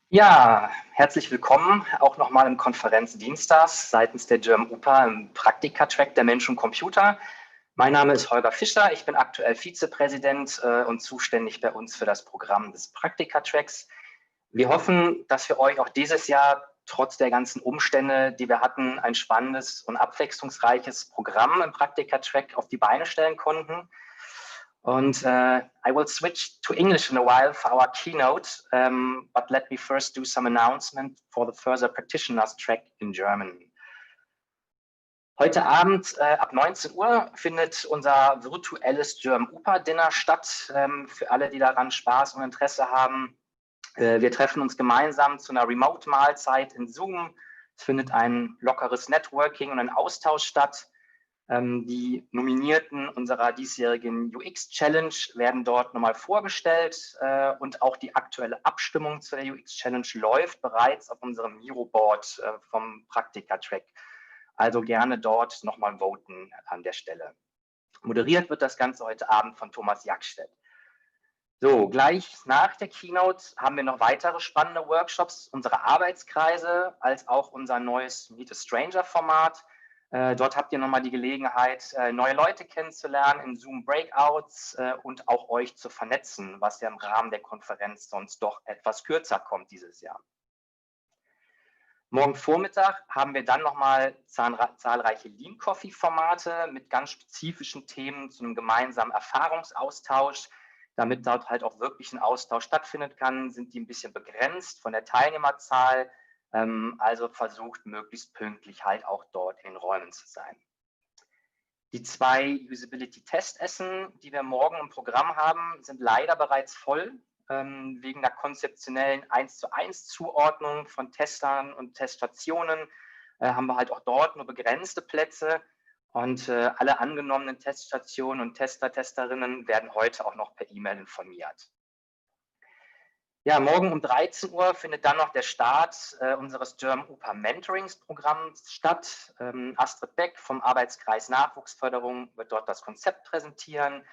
Ja, herzlich willkommen auch nochmal im Konferenzdienstags seitens der German UPA im Praktika-Track der Mensch und Computer. Mein Name ist Holger Fischer, ich bin aktuell Vizepräsident und zuständig bei uns für das Programm des Praktika-Tracks. Wir hoffen, dass wir euch auch dieses Jahr trotz der ganzen Umstände, die wir hatten, ein spannendes und abwechslungsreiches Programm im Praktika-Track auf die Beine stellen konnten. Und I will switch to English in a while for our keynote, but let me first do some announcement for the further practitioners track in German. Heute Abend ab 19 Uhr findet unser virtuelles German UPA Dinner statt, für alle, die daran Spaß und Interesse haben. Wir treffen uns gemeinsam zu einer Remote-Mahlzeit in Zoom. Es findet ein lockeres Networking und ein Austausch statt. Die Nominierten unserer diesjährigen UX-Challenge werden dort nochmal vorgestellt und auch die aktuelle Abstimmung zu der UX-Challenge läuft bereits auf unserem Miro-Board vom Praktika-Track. Also gerne dort nochmal voten an der Stelle. Moderiert wird das Ganze heute Abend von Thomas Jackstedt. So, gleich nach der Keynote haben wir noch weitere spannende Workshops unserer Arbeitskreise, als auch unser neues Meet a Stranger-Format. Dort habt ihr nochmal die Gelegenheit, neue Leute kennenzulernen in Zoom-Breakouts und auch euch zu vernetzen, was ja im Rahmen der Konferenz sonst doch etwas kürzer kommt dieses Jahr. Morgen Vormittag haben wir dann nochmal zahlreiche Lean-Coffee-Formate mit ganz spezifischen Themen zu einem gemeinsamen Erfahrungsaustausch. Damit dort halt auch wirklich ein Austausch stattfinden kann, sind die ein bisschen begrenzt von der Teilnehmerzahl. Also versucht, möglichst pünktlich halt auch dort in den Räumen zu sein. Die 2 Usability-Testessen, die wir morgen im Programm haben, sind leider bereits voll. Wegen der konzeptionellen 1:1 Zuordnung von Testern und Teststationen haben wir halt auch dort nur begrenzte Plätze. Und alle angenommenen Teststationen und Tester, Testerinnen werden heute auch noch per E-Mail informiert. Ja, morgen um 13 Uhr findet dann noch der Start unseres German UPA Mentorings-Programms statt. Astrid Beck vom Arbeitskreis Nachwuchsförderung wird dort das Konzept präsentieren.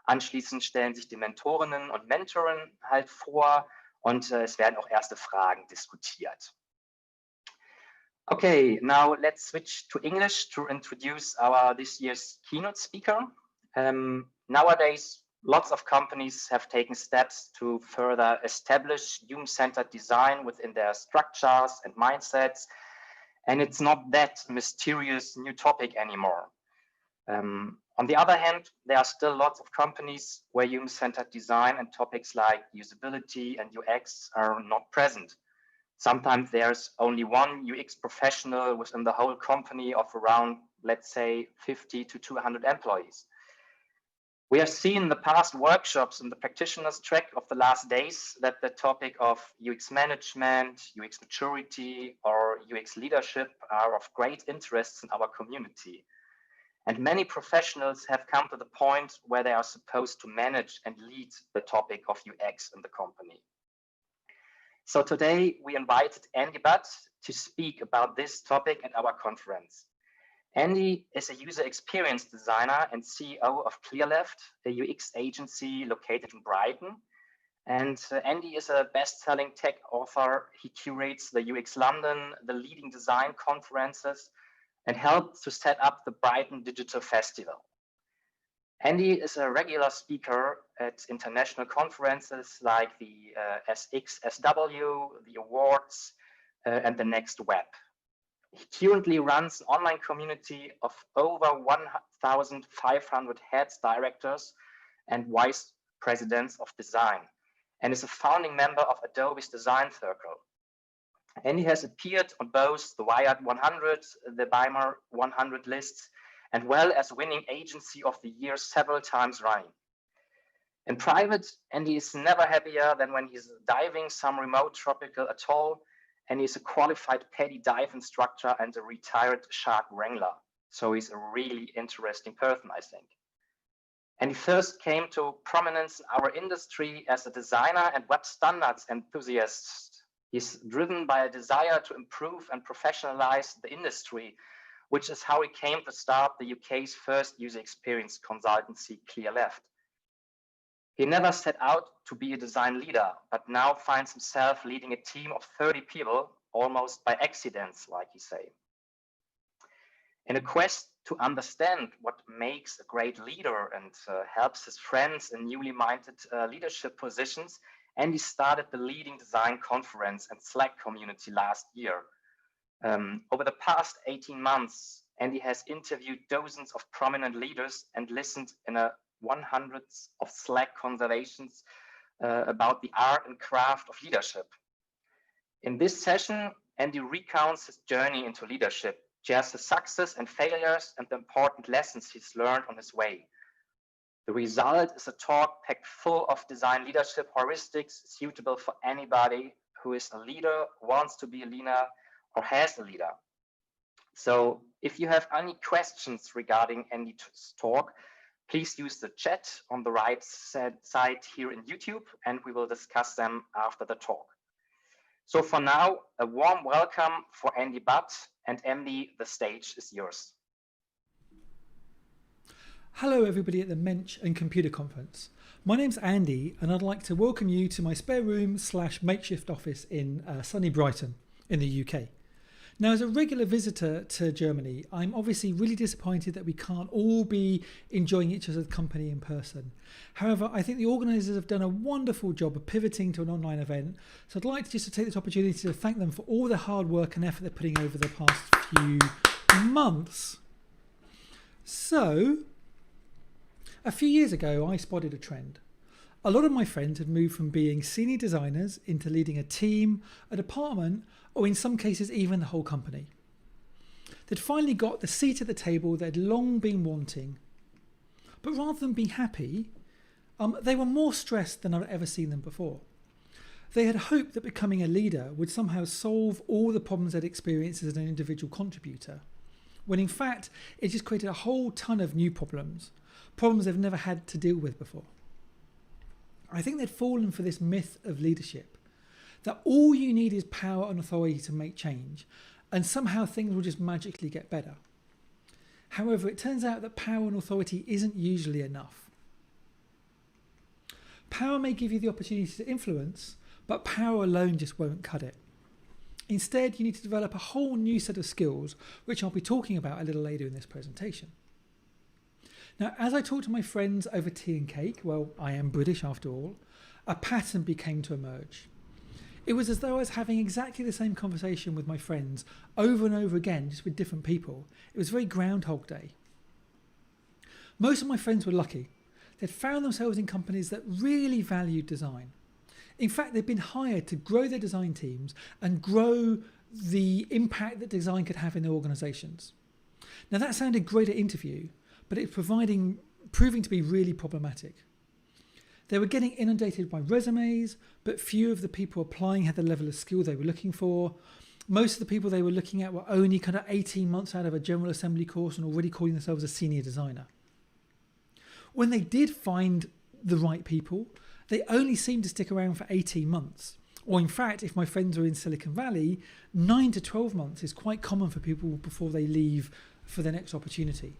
Anschließend stellen sich die Mentorinnen und Mentoren halt vor und es werden auch erste Fragen diskutiert. Okay, now let's switch to English to introduce our this year's keynote speaker. Nowadays, lots of companies have taken steps to further establish human-centered design within their structures and mindsets, and it's not that mysterious new topic anymore. On the other hand, there are still lots of companies where human-centered design and topics like usability and UX are not present. Sometimes there's only one UX professional within the whole company of around, let's say, 50 to 200 employees. We have seen in the past workshops in the practitioners track of the last days that the topic of UX management, UX maturity, or UX leadership are of great interest in our community. And many professionals have come to the point where they are supposed to manage and lead the topic of UX in the company. So today we invited Andy Butt to speak about this topic at our conference. Andy is a user experience designer and CEO of ClearLeft, a UX agency located in Brighton. And Andy is a best-selling tech author. He curates the UX London, the leading design conferences, and helped to set up the Brighton Digital Festival. Andy is a regular speaker at international conferences like the SXSW, the awards, and the Next Web. He currently runs an online community of over 1,500 heads, directors, and vice presidents of design, and is a founding member of Adobe's Design Circle. Andy has appeared on both the Wired 100, the BIMER 100 lists, as well as winning Agency of the Year several times running. In private, Andy is never happier than when he's diving some remote tropical atoll, and he's a qualified PADI dive instructor and a retired shark wrangler. So he's a really interesting person, I think. And he first came to prominence in our industry as a designer and web standards enthusiast. He's driven by a desire to improve and professionalize the industry, which is how he came to start the UK's first user experience consultancy, ClearLeft. He never set out to be a design leader, but now finds himself leading a team of 30 people, almost by accidents, like he say. In a quest to understand what makes a great leader and helps his friends in newly minded leadership positions, Andy started the leading design conference and Slack community last year. Over the past 18 months, Andy has interviewed dozens of prominent leaders and listened in hundreds of Slack conversations about the art and craft of leadership. In this session, Andy recounts his journey into leadership, shares his success and failures and the important lessons he's learned on his way. The result is a talk packed full of design leadership heuristics suitable for anybody who is a leader, wants to be a leader, or has a leader. So if you have any questions regarding Andy's talk, please use the chat on the right side here in YouTube, and we will discuss them after the talk. So for now, a warm welcome for Andy Butt, and Andy, the stage is yours. Hello everybody at the Mensch and Computer Conference. My name's Andy, and I'd like to welcome you to my spare room / makeshift office in sunny Brighton in the UK. Now, as a regular visitor to Germany, I'm obviously really disappointed that we can't all be enjoying each other's company in person. However, I think the organisers have done a wonderful job of pivoting to an online event, so I'd like to take this opportunity to thank them for all the hard work and effort they're putting over the past few months. So, a few years ago, I spotted a trend. A lot of my friends had moved from being senior designers into leading a team, a department, or in some cases even the whole company. They'd finally got the seat at the table they'd long been wanting. But rather than being happy, they were more stressed than I'd ever seen them before. They had hoped that becoming a leader would somehow solve all the problems they'd experienced as an individual contributor, when in fact it just created a whole ton of new problems they've never had to deal with before. I think they'd fallen for this myth of leadership, that all you need is power and authority to make change, and somehow things will just magically get better. However, it turns out that power and authority isn't usually enough. Power may give you the opportunity to influence, but power alone just won't cut it. Instead, you need to develop a whole new set of skills, which I'll be talking about a little later in this presentation. Now, as I talked to my friends over tea and cake, well, I am British after all, a pattern began to emerge. It was as though I was having exactly the same conversation with my friends over and over again, just with different people. It was very Groundhog Day. Most of my friends were lucky. They'd found themselves in companies that really valued design. In fact, they'd been hired to grow their design teams and grow the impact that design could have in their organisations. Now, that sounded great at interview, but it's proving to be really problematic. They were getting inundated by resumes, but few of the people applying had the level of skill they were looking for. Most of the people they were looking at were only kind of 18 months out of a general assembly course and already calling themselves a senior designer. When they did find the right people, they only seemed to stick around for 18 months. Or in fact, if my friends are in Silicon Valley, 9 to 12 months is quite common for people before they leave for their next opportunity.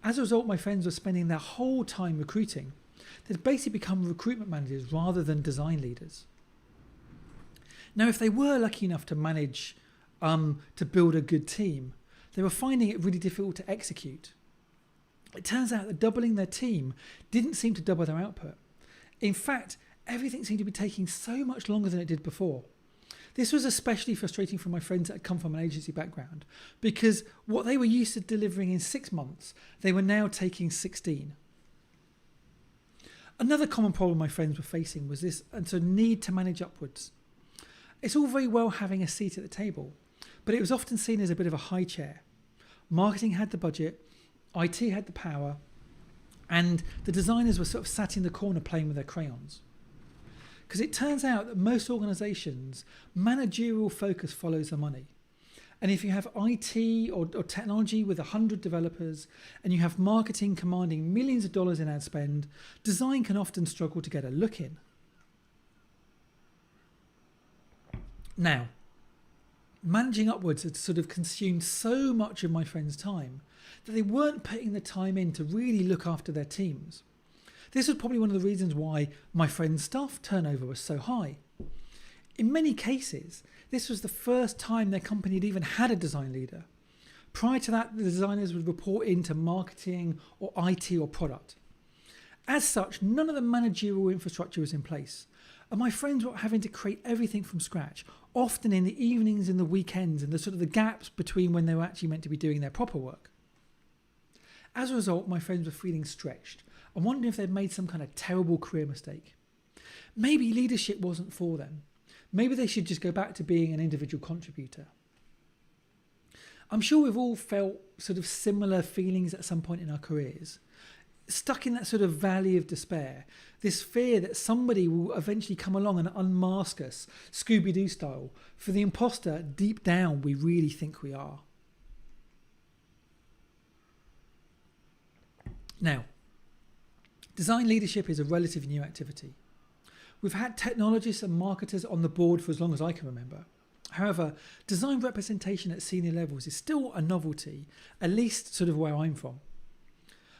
As a result, my friends were spending their whole time recruiting. They'd basically become recruitment managers rather than design leaders. Now, if they were lucky enough to manage to build a good team, they were finding it really difficult to execute. It turns out that doubling their team didn't seem to double their output. In fact, everything seemed to be taking so much longer than it did before. This was especially frustrating for my friends that had come from an agency background, because what they were used to delivering in 6 months, they were now taking 16. Another common problem my friends were facing was this need to manage upwards. It's all very well having a seat at the table, but it was often seen as a bit of a high chair. Marketing had the budget, IT had the power, and the designers were sort of sat in the corner playing with their crayons. Because it turns out that most organisations, managerial focus follows the money. And if you have IT or technology with 100 developers, and you have marketing commanding millions of dollars in ad spend, design can often struggle to get a look in. Now, managing upwards had sort of consumed so much of my friends' time that they weren't putting the time in to really look after their teams. This was probably one of the reasons why my friend's staff turnover was so high. In many cases, this was the first time their company had even had a design leader. Prior to that, the designers would report into marketing or IT or product. As such, none of the managerial infrastructure was in place, and my friends were having to create everything from scratch, often in the evenings and the weekends and the sort of the gaps between when they were actually meant to be doing their proper work. As a result, my friends were feeling stretched and wondering if they'd made some kind of terrible career mistake. Maybe leadership wasn't for them. Maybe they should just go back to being an individual contributor. I'm sure we've all felt sort of similar feelings at some point in our careers, stuck in that sort of valley of despair, this fear that somebody will eventually come along and unmask us, Scooby-Doo style, for the imposter deep down we really think we are. Now, design leadership is a relatively new activity. We've had technologists and marketers on the board for as long as I can remember. However, design representation at senior levels is still a novelty, at least sort of where I'm from.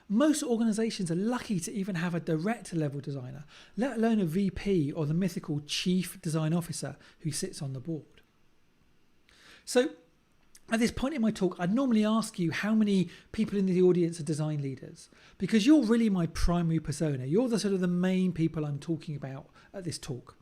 Most organisations are lucky to even have a director level designer, let alone a VP or the mythical chief design officer who sits on the board. So at this point in my talk, I'd normally ask you how many people in the audience are design leaders, because you're really my primary persona. You're the sort of the main people I'm talking about at this talk.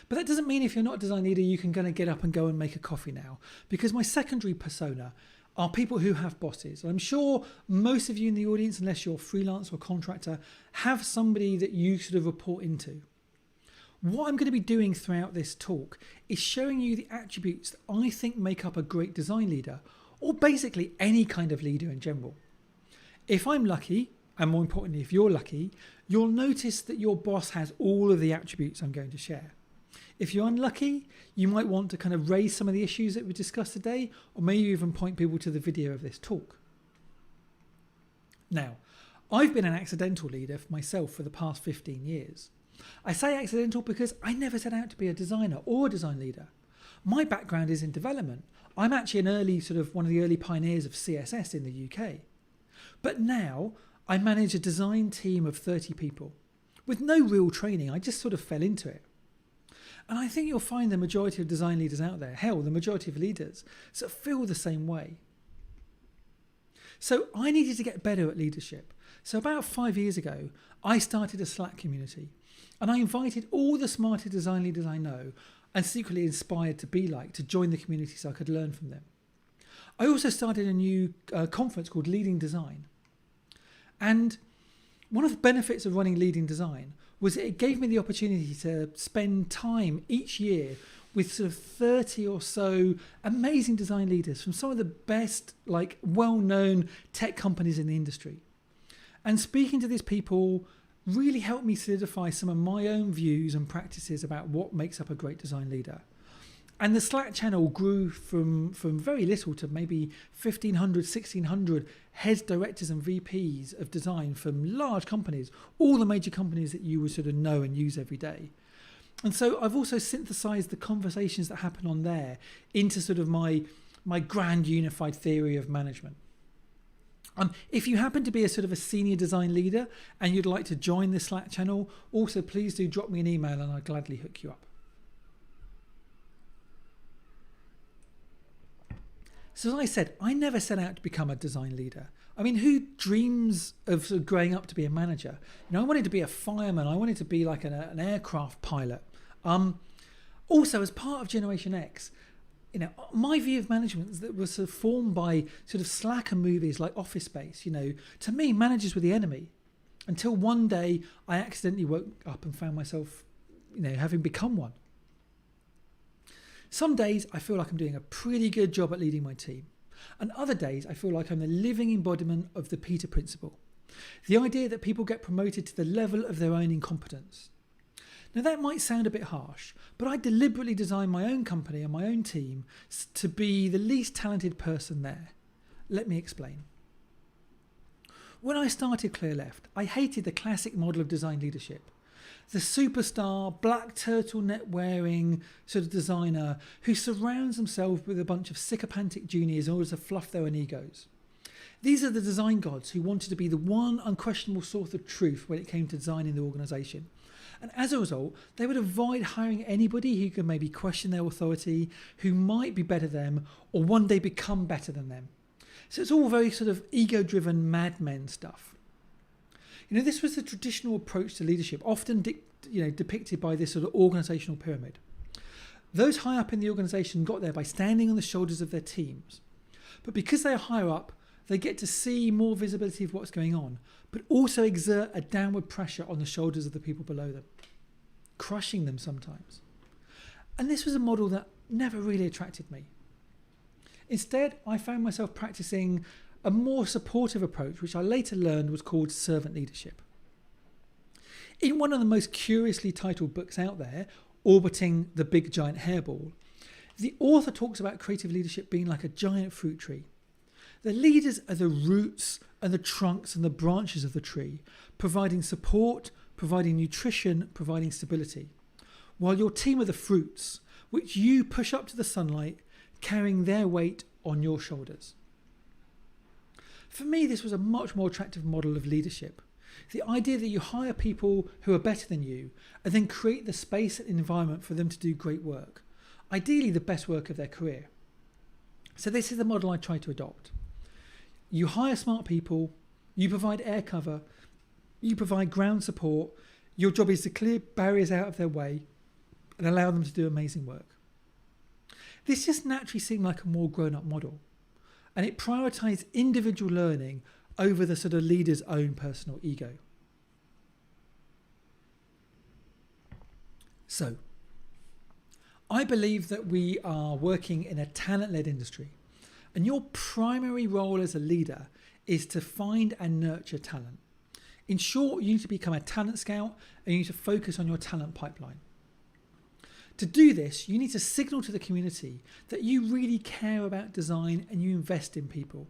But that doesn't mean if you're not a design leader, you can kind of get up and go and make a coffee now, because my secondary persona are people who have bosses. I'm sure most of you in the audience, unless you're freelance or contractor, have somebody that you sort of report into. What I'm going to be doing throughout this talk is showing you the attributes that I think make up a great design leader, or basically any kind of leader in general. If I'm lucky, and more importantly, if you're lucky, you'll notice that your boss has all of the attributes I'm going to share. If you're unlucky, you might want to kind of raise some of the issues that we discussed today, or maybe even point people to the video of this talk. Now, I've been an accidental leader for myself for the past 15 years. I say accidental because I never set out to be a designer or a design leader. My background is in development. I'm actually one of the early pioneers of CSS in the UK. But now I manage a design team of 30 people. With no real training, I just sort of fell into it. And I think you'll find the majority of design leaders out there, hell, the majority of leaders, sort of feel the same way. So I needed to get better at leadership. So about 5 years ago, I started a Slack community. And I invited all the smarter design leaders I know and secretly inspired to be like to join the community so I could learn from them. I also started a new conference called Leading Design. And one of the benefits of running Leading Design was it gave me the opportunity to spend time each year with sort of 30 or so amazing design leaders from some of the best, well-known tech companies in the industry. And speaking to these people really helped me solidify some of my own views and practices about what makes up a great design leader. And the Slack channel grew from very little to maybe 1,500, 1,600 heads, directors and VPs of design from large companies, all the major companies that you would sort of know and use every day. And so I've also synthesized the conversations that happen on there into sort of my grand unified theory of management. If you happen to be a sort of a senior design leader and you'd like to join the Slack channel, also please do drop me an email and I'll gladly hook you up. So as I said, I never set out to become a design leader. I mean, who dreams of sort of growing up to be a manager? I wanted to be a fireman. I wanted to be like an aircraft pilot. Also, as part of Generation X, my view of management is that was sort of formed by sort of slacker movies like Office Space. To me, managers were the enemy. Until one day I accidentally woke up and found myself, having become one. Some days I feel like I'm doing a pretty good job at leading my team. And other days I feel like I'm the living embodiment of the Peter Principle. The idea that people get promoted to the level of their own incompetence. Now that might sound a bit harsh, but I deliberately designed my own company and my own team to be the least talented person there. Let me explain. When I started Clear Left, I hated the classic model of design leadership. The superstar, black turtleneck wearing sort of designer who surrounds himself with a bunch of sycophantic juniors in order to fluff their own egos. These are the design gods who wanted to be the one unquestionable source of truth when it came to designing the organisation. And as a result, they would avoid hiring anybody who could maybe question their authority, who might be better than them, or one day become better than them. So it's all very sort of ego-driven madmen stuff. This was the traditional approach to leadership, often depicted by this sort of organisational pyramid. Those high up in the organisation got there by standing on the shoulders of their teams. But because they are higher up, they get to see more visibility of what's going on, but also exert a downward pressure on the shoulders of the people below them, crushing them sometimes. And this was a model that never really attracted me. Instead, I found myself practicing a more supportive approach, which I later learned was called servant leadership. In one of the most curiously titled books out there, Orbiting the Big Giant Hairball, the author talks about creative leadership being like a giant fruit tree. The leaders are the roots and the trunks and the branches of the tree, providing support, providing nutrition, providing stability, while your team are the fruits, which you push up to the sunlight, carrying their weight on your shoulders. For me, this was a much more attractive model of leadership. The idea that you hire people who are better than you and then create the space and environment for them to do great work, ideally the best work of their career. So this is the model I try to adopt. You hire smart people, you provide air cover, you provide ground support. Your job is to clear barriers out of their way and allow them to do amazing work. This just naturally seemed like a more grown-up model, and it prioritised individual learning over the sort of leader's own personal ego. So, I believe that we are working in a talent-led industry, and your primary role as a leader is to find and nurture talent. In short, you need to become a talent scout and you need to focus on your talent pipeline. To do this, you need to signal to the community that you really care about design and you invest in people.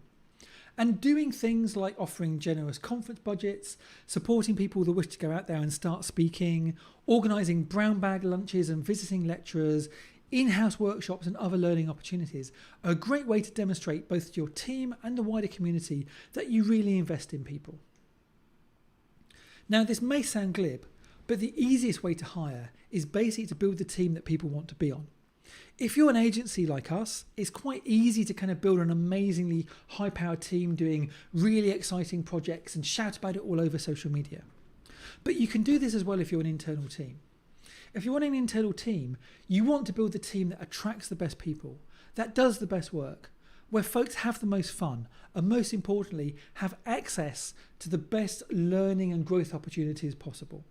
And doing things like offering generous conference budgets, supporting people that wish to go out there and start speaking, organising brown bag lunches and visiting lecturers, in-house workshops and other learning opportunities are a great way to demonstrate both to your team and the wider community that you really invest in people. Now, this may sound glib, but the easiest way to hire is basically to build the team that people want to be on. If you're an agency like us, it's quite easy to kind of build an amazingly high-powered team doing really exciting projects and shout about it all over social media. But you can do this as well if you're an internal team. If you want an internal team, you want to build the team that attracts the best people, that does the best work, where folks have the most fun, and most importantly, have access to the best learning and growth opportunities possible.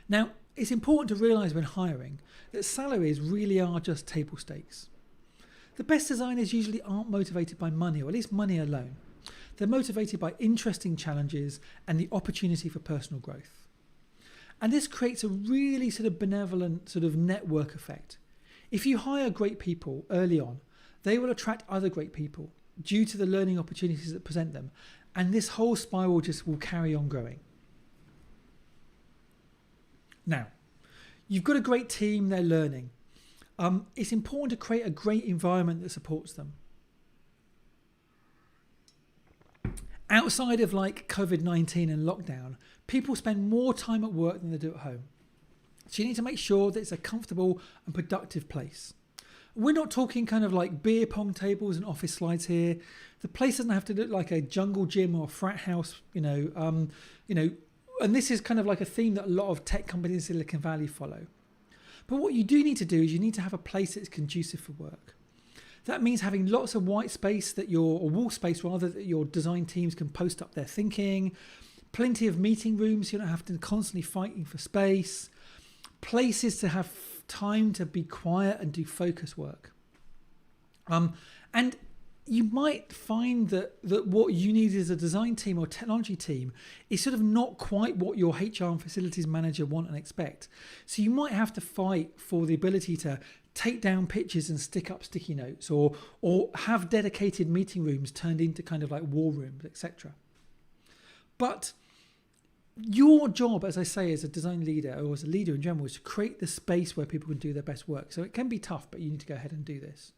Now, it's important to realise when hiring that salaries really are just table stakes. The best designers usually aren't motivated by money, or at least money alone. They're motivated by interesting challenges and the opportunity for personal growth. And this creates a really sort of benevolent sort of network effect. If you hire great people early on, they will attract other great people due to the learning opportunities that present them. And this whole spiral just will carry on growing. Now, you've got a great team, they're learning. It's important to create a great environment that supports them. Outside of like COVID-19 and lockdown, people spend more time at work than they do at home. So you need to make sure that it's a comfortable and productive place. We're not talking kind of like beer pong tables and office slides here. The place doesn't have to look like a jungle gym or a frat house, and this is kind of like a theme that a lot of tech companies in Silicon Valley follow. But what you do need to do is you need to have a place that's conducive for work. That means having lots of white space or wall space rather, that your design teams can post up their thinking, plenty of meeting rooms, so you don't have to constantly fighting for space, places to have time to be quiet and do focus work. And you might find that what you need as a design team or technology team is sort of not quite what your HR and facilities manager want and expect. So you might have to fight for the ability to take down pictures and stick up sticky notes, or have dedicated meeting rooms turned into kind of like war rooms, etc. But your job, as I say, as a design leader or as a leader in general, is to create the space where people can do their best work. So it can be tough, but you need to go ahead and do this.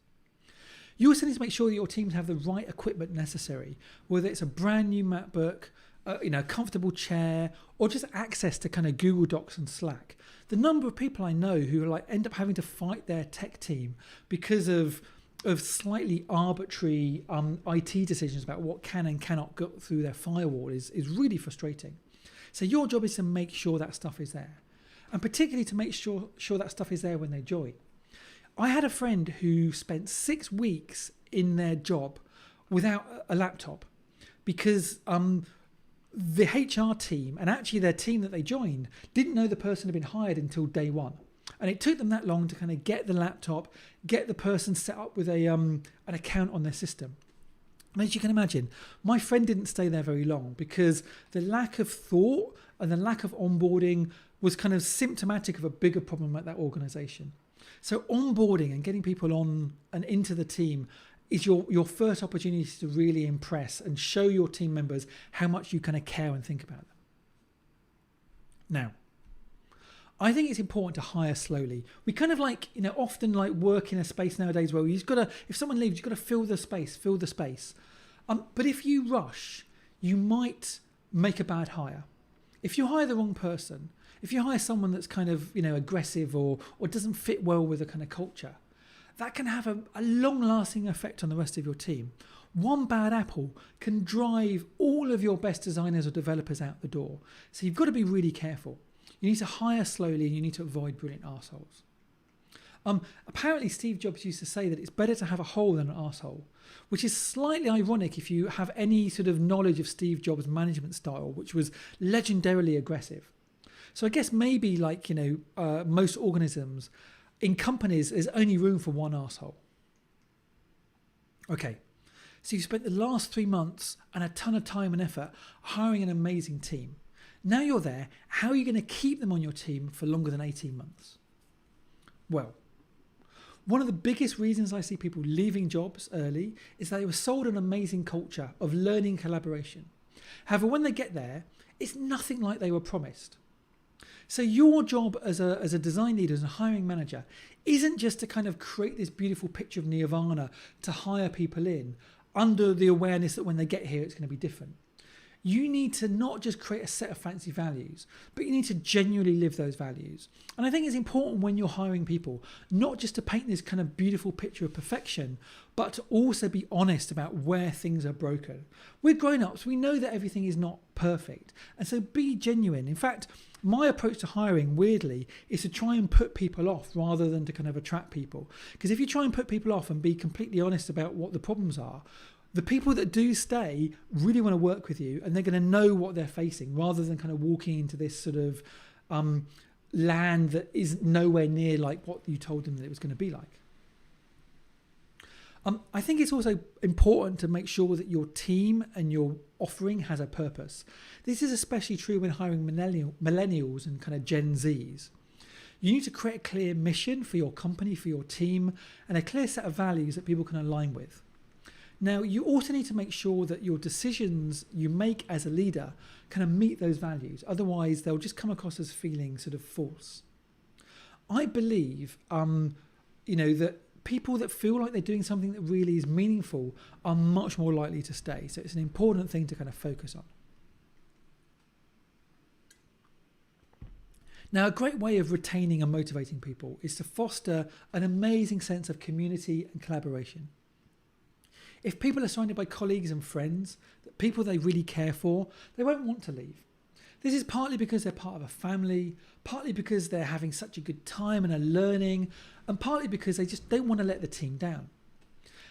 You also need to make sure that your teams have the right equipment necessary, whether it's a brand new MacBook, a comfortable chair, or just access to kind of Google Docs and Slack. The number of people I know who end up having to fight their tech team because of slightly arbitrary IT decisions about what can and cannot go through their firewall is really frustrating. So your job is to make sure that stuff is there, and particularly to make sure that stuff is there when they join. I had a friend who spent 6 weeks in their job without a laptop because the HR team, and actually their team that they joined, didn't know the person had been hired until day one. And it took them that long to kind of get the laptop, get the person set up with an account on their system. And as you can imagine, my friend didn't stay there very long because the lack of thought and the lack of onboarding was kind of symptomatic of a bigger problem at that organization. So onboarding and getting people on and into the team is your first opportunity to really impress and show your team members how much you kind of care and think about them. Now, I think it's important to hire slowly. We kind of often work in a space nowadays where you've got to, if someone leaves, you've got to fill the space. But if you rush, you might make a bad hire. If you hire the wrong person, if you hire someone that's kind of, aggressive or doesn't fit well with a kind of culture, that can have a long-lasting effect on the rest of your team. One bad apple can drive all of your best designers or developers out the door. So you've got to be really careful. You need to hire slowly and you need to avoid brilliant arseholes. Apparently Steve Jobs used to say that it's better to have a hole than an arsehole, which is slightly ironic if you have any sort of knowledge of Steve Jobs' management style, which was legendarily aggressive. So I guess maybe most organisms, in companies, there's only room for one arsehole. Okay, so you spent the last 3 months and a ton of time and effort hiring an amazing team. Now you're there, how are you going to keep them on your team for longer than 18 months? Well, one of the biggest reasons I see people leaving jobs early is that they were sold an amazing culture of learning collaboration. However, when they get there, it's nothing like they were promised. So your job as a design leader, as a hiring manager, isn't just to kind of create this beautiful picture of nirvana to hire people in under the awareness that when they get here, it's going to be different. You need to not just create a set of fancy values, but you need to genuinely live those values. And I think it's important when you're hiring people, not just to paint this kind of beautiful picture of perfection, but to also be honest about where things are broken. We're grown-ups, we know that everything is not perfect. And so be genuine. In fact, my approach to hiring, weirdly, is to try and put people off rather than to kind of attract people. Because if you try and put people off and be completely honest about what the problems are, the people that do stay really want to work with you and they're going to know what they're facing rather than kind of walking into this sort of land that is nowhere near like what you told them that it was going to be like. I think it's also important to make sure that your team and your offering has a purpose. This is especially true when hiring millennials and kind of Gen Zs. You need to create a clear mission for your company, for your team, and a clear set of values that people can align with. Now, you also need to make sure that your decisions you make as a leader kind of meet those values. Otherwise, they'll just come across as feeling sort of false. I believe, that people that feel like they're doing something that really is meaningful are much more likely to stay. So it's an important thing to kind of focus on. Now, a great way of retaining and motivating people is to foster an amazing sense of community and collaboration. If people are surrounded by colleagues and friends, people they really care for, they won't want to leave. This is partly because they're part of a family, partly because they're having such a good time and are learning, and partly because they just don't want to let the team down.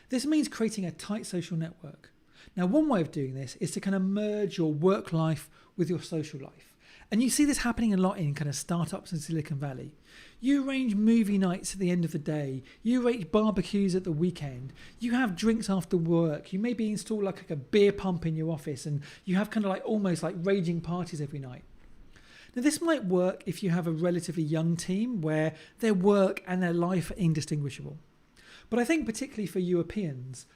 This means creating a tight social network. Now, one way of doing this is to kind of merge your work life with your social life. And you see this happening a lot in kind of startups in Silicon Valley. You arrange movie nights at the end of the day. You arrange barbecues at the weekend. You have drinks after work. You maybe install like a beer pump in your office and you have kind of like almost like raging parties every night. Now, this might work if you have a relatively young team where their work and their life are indistinguishable. But I think particularly for Europeans,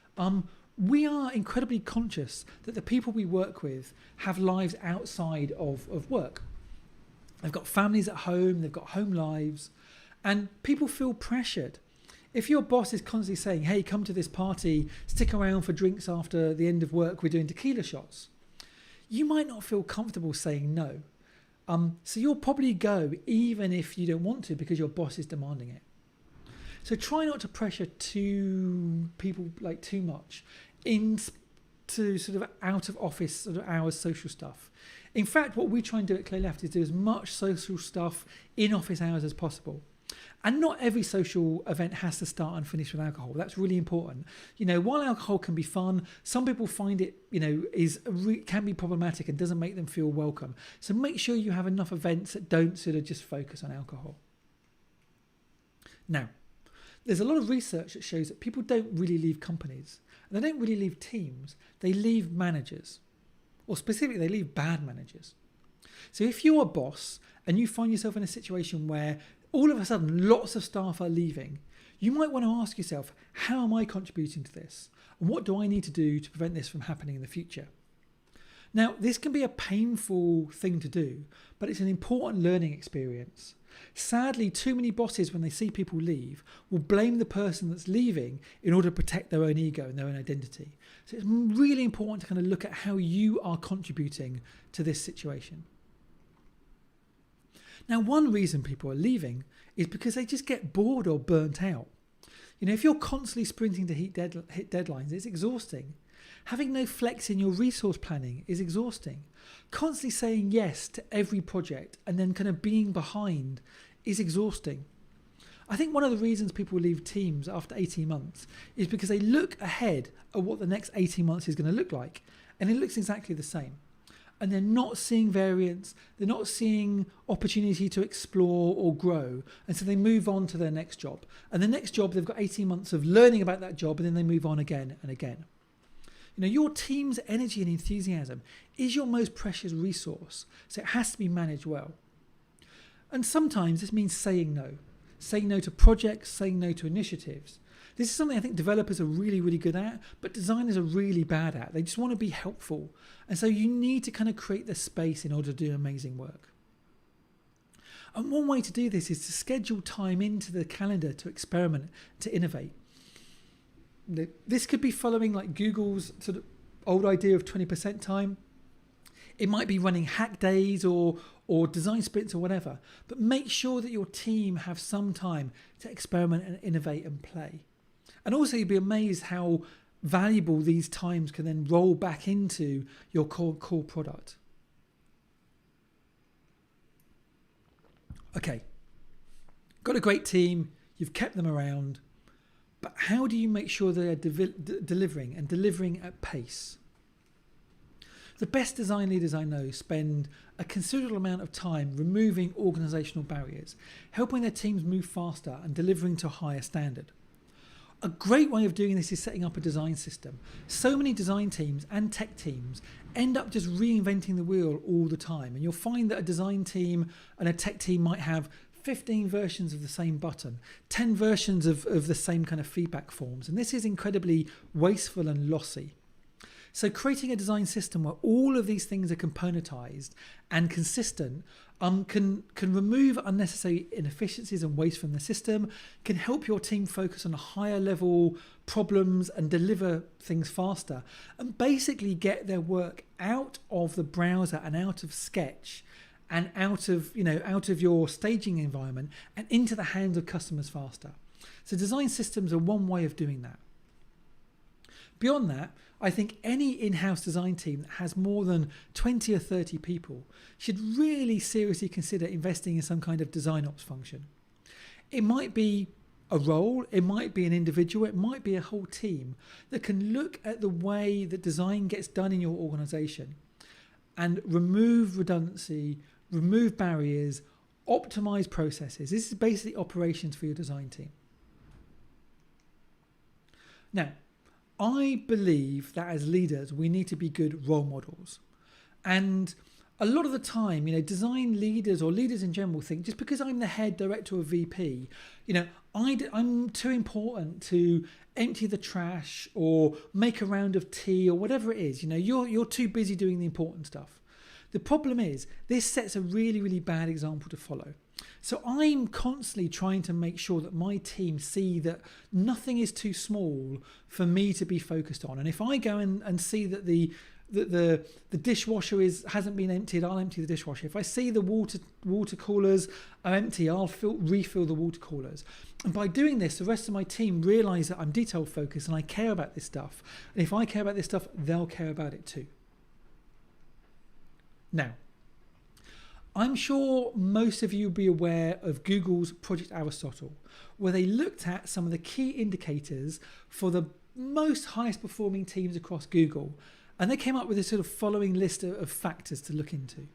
we are incredibly conscious that the people we work with have lives outside of work. They've got families at home, they've got home lives, and people feel pressured. If your boss is constantly saying, hey, come to this party, stick around for drinks after the end of work, we're doing tequila shots, you might not feel comfortable saying no. So you'll probably go even if you don't want to because your boss is demanding it. So try not to pressure people like too much into sort of out of office sort of hours social stuff. In fact, what we try and do at Clear Left is do as much social stuff in office hours as possible. And not every social event has to start and finish with alcohol. That's really important. While alcohol can be fun, some people find it, can be problematic and doesn't make them feel welcome. So make sure you have enough events that don't sort of just focus on alcohol. Now, there's a lot of research that shows that people don't really leave companies. And they don't really leave teams. They leave managers. Or specifically, they leave bad managers. So if you're a boss and you find yourself in a situation where all of a sudden lots of staff are leaving, you might want to ask yourself, how am I contributing to this? And what do I need to do to prevent this from happening in the future? Now, this can be a painful thing to do, but it's an important learning experience. Sadly, too many bosses, when they see people leave, will blame the person that's leaving in order to protect their own ego and their own identity. So it's really important to kind of look at how you are contributing to this situation. Now, one reason people are leaving is because they just get bored or burnt out. If you're constantly sprinting to hit deadlines, it's exhausting. Having no flex in your resource planning is exhausting. Constantly saying yes to every project and then kind of being behind is exhausting. I think one of the reasons people leave teams after 18 months is because they look ahead at what the next 18 months is going to look like, and it looks exactly the same. And they're not seeing variance, they're not seeing opportunity to explore or grow, and so they move on to their next job. And the next job, they've got 18 months of learning about that job, and then they move on again and again. Your team's energy and enthusiasm is your most precious resource, so it has to be managed well. And sometimes this means saying no to projects, saying no to initiatives. This is something I think developers are really, really good at, but designers are really bad at. They just want to be helpful. And so you need to kind of create the space in order to do amazing work. And one way to do this is to schedule time into the calendar to experiment, to innovate. This could be following like Google's sort of old idea of 20% time. It might be running hack days or design sprints or whatever. But make sure that your team have some time to experiment and innovate and play. And also you'll be amazed how valuable these times can then roll back into your core product. Okay, got a great team, you've kept them around, but how do you make sure they're delivering and delivering at pace? The best design leaders I know spend a considerable amount of time removing organisational barriers, helping their teams move faster and delivering to a higher standard. A great way of doing this is setting up a design system. So many design teams and tech teams end up just reinventing the wheel all the time. And you'll find that a design team and a tech team might have 15 versions of the same button, 10 versions of the same kind of feedback forms. And this is incredibly wasteful and lossy. So creating a design system where all of these things are componentized and consistent can remove unnecessary inefficiencies and waste from the system, can help your team focus on higher level problems and deliver things faster, and basically get their work out of the browser and out of Sketch and out of your staging environment and into the hands of customers faster. So design systems are one way of doing that. Beyond that, I think any in-house design team that has more than 20 or 30 people should really seriously consider investing in some kind of design ops function. It might be a role, it might be an individual, it might be a whole team that can look at the way that design gets done in your organization and remove redundancy, remove barriers, optimize processes. This is basically operations for your design team. Now, I believe that as leaders, we need to be good role models. And a lot of the time, design leaders or leaders in general think just because I'm the head director or VP, I'm too important to empty the trash or make a round of tea or whatever it is. You're too busy doing the important stuff. The problem is this sets a really, really bad example to follow. So I'm constantly trying to make sure that my team see that nothing is too small for me to be focused on. And if I go and see that the dishwasher hasn't been emptied, I'll empty the dishwasher. If I see the water coolers are empty, I'll refill the water coolers. And by doing this, the rest of my team realise that I'm detail focused and I care about this stuff. And if I care about this stuff, they'll care about it too. Now, I'm sure most of you will be aware of Google's Project Aristotle, where they looked at some of the key indicators for the most highest performing teams across Google. And they came up with a sort of following list of factors to look into.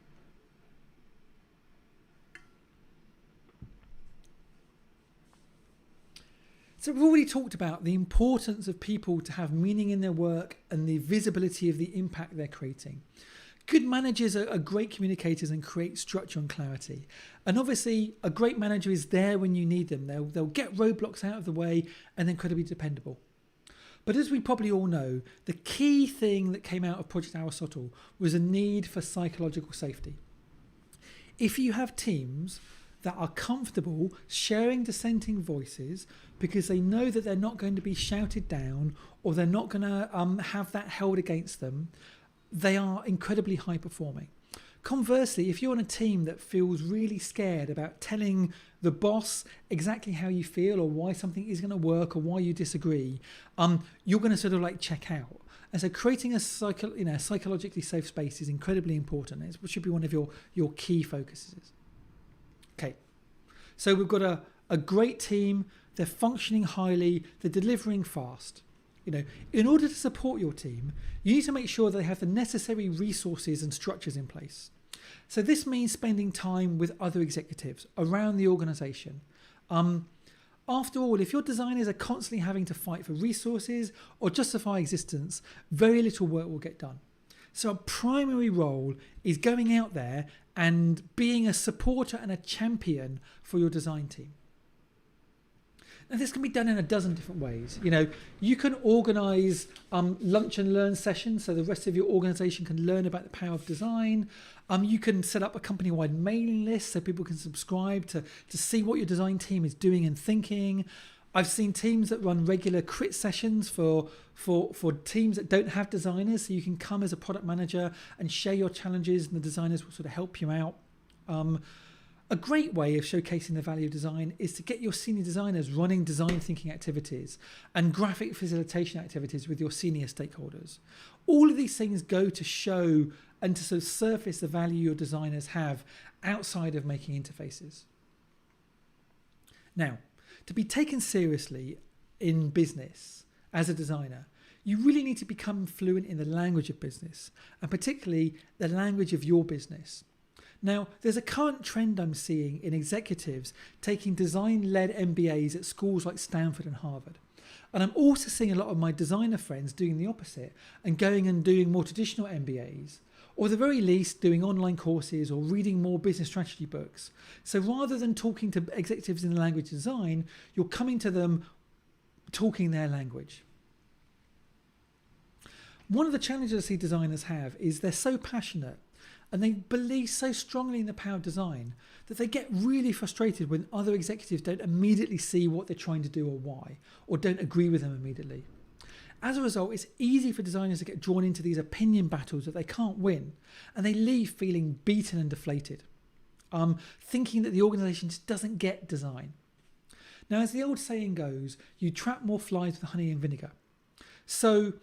So we've already talked about the importance of people to have meaning in their work and the visibility of the impact they're creating. Good managers are great communicators and create structure and clarity. And obviously, a great manager is there when you need them. They'll get roadblocks out of the way and they're incredibly dependable. But as we probably all know, the key thing that came out of Project Aristotle was a need for psychological safety. If you have teams that are comfortable sharing dissenting voices because they know that they're not going to be shouted down or they're not going to have that held against them, they are incredibly high performing. Conversely, if you're on a team that feels really scared about telling the boss exactly how you feel or why something is going to work or why you disagree, you're going to sort of like check out. And so creating a psychologically safe space is incredibly important. It should be one of your key focuses. Okay, so we've got a great team. They're functioning highly. They're delivering fast. In order to support your team, you need to make sure they have the necessary resources and structures in place. So this means spending time with other executives around the organization. After all, if your designers are constantly having to fight for resources or justify existence, very little work will get done. So a primary role is going out there and being a supporter and a champion for your design team. And this can be done in a dozen different ways. You can organise lunch and learn sessions so the rest of your organisation can learn about the power of design. You can set up a company-wide mailing list so people can subscribe to see what your design team is doing and thinking. I've seen teams that run regular crit sessions for teams that don't have designers, so you can come as a product manager and share your challenges and the designers will sort of help you out. A great way of showcasing the value of design is to get your senior designers running design thinking activities and graphic facilitation activities with your senior stakeholders. All of these things go to show and to sort of surface the value your designers have outside of making interfaces. Now, to be taken seriously in business as a designer, you really need to become fluent in the language of business, and particularly the language of your business. Now, there's a current trend I'm seeing in executives taking design-led MBAs at schools like Stanford and Harvard. And I'm also seeing a lot of my designer friends doing the opposite and going and doing more traditional MBAs, or at the very least doing online courses or reading more business strategy books. So rather than talking to executives in the language of design, you're coming to them talking their language. One of the challenges I see designers have is they're so passionate and they believe so strongly in the power of design that they get really frustrated when other executives don't immediately see what they're trying to do or why, or don't agree with them immediately. As a result, it's easy for designers to get drawn into these opinion battles that they can't win, and they leave feeling beaten and deflated, thinking that the organization just doesn't get design. Now, as the old saying goes, you trap more flies with honey and vinegar. So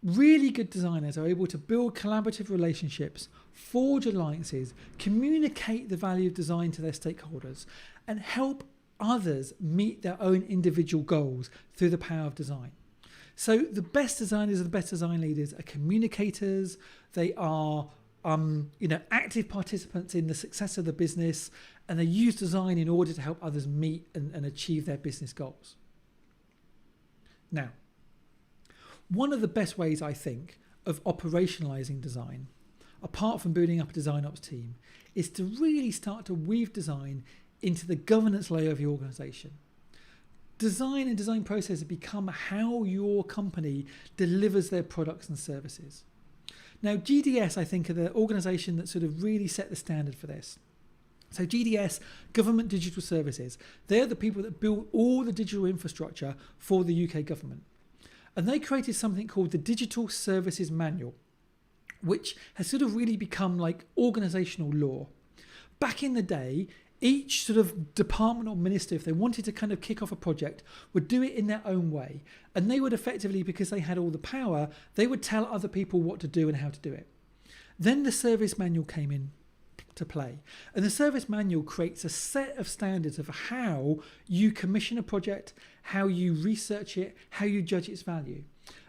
really good designers are able to build collaborative relationships, forge alliances, communicate the value of design to their stakeholders, and help others meet their own individual goals through the power of design. So the best designers and the best design leaders are communicators. They are active participants in the success of the business, and they use design in order to help others meet and achieve their business goals. Now, one of the best ways, I think, of operationalizing design, apart from building up a design ops team, is to really start to weave design into the governance layer of your organization. Design and design process have become how your company delivers their products and services. Now, GDS, I think, are the organization that sort of really set the standard for this. So GDS, Government Digital Services, they're the people that build all the digital infrastructure for the UK government. And they created something called the Digital Services Manual, which has sort of really become like organisational law. Back in the day, each sort of department or minister, if they wanted to kind of kick off a project, would do it in their own way. And they would effectively, because they had all the power, they would tell other people what to do and how to do it. Then the service manual came in to play. And the service manual creates a set of standards of how you commission a project, how you research it, how you judge its value.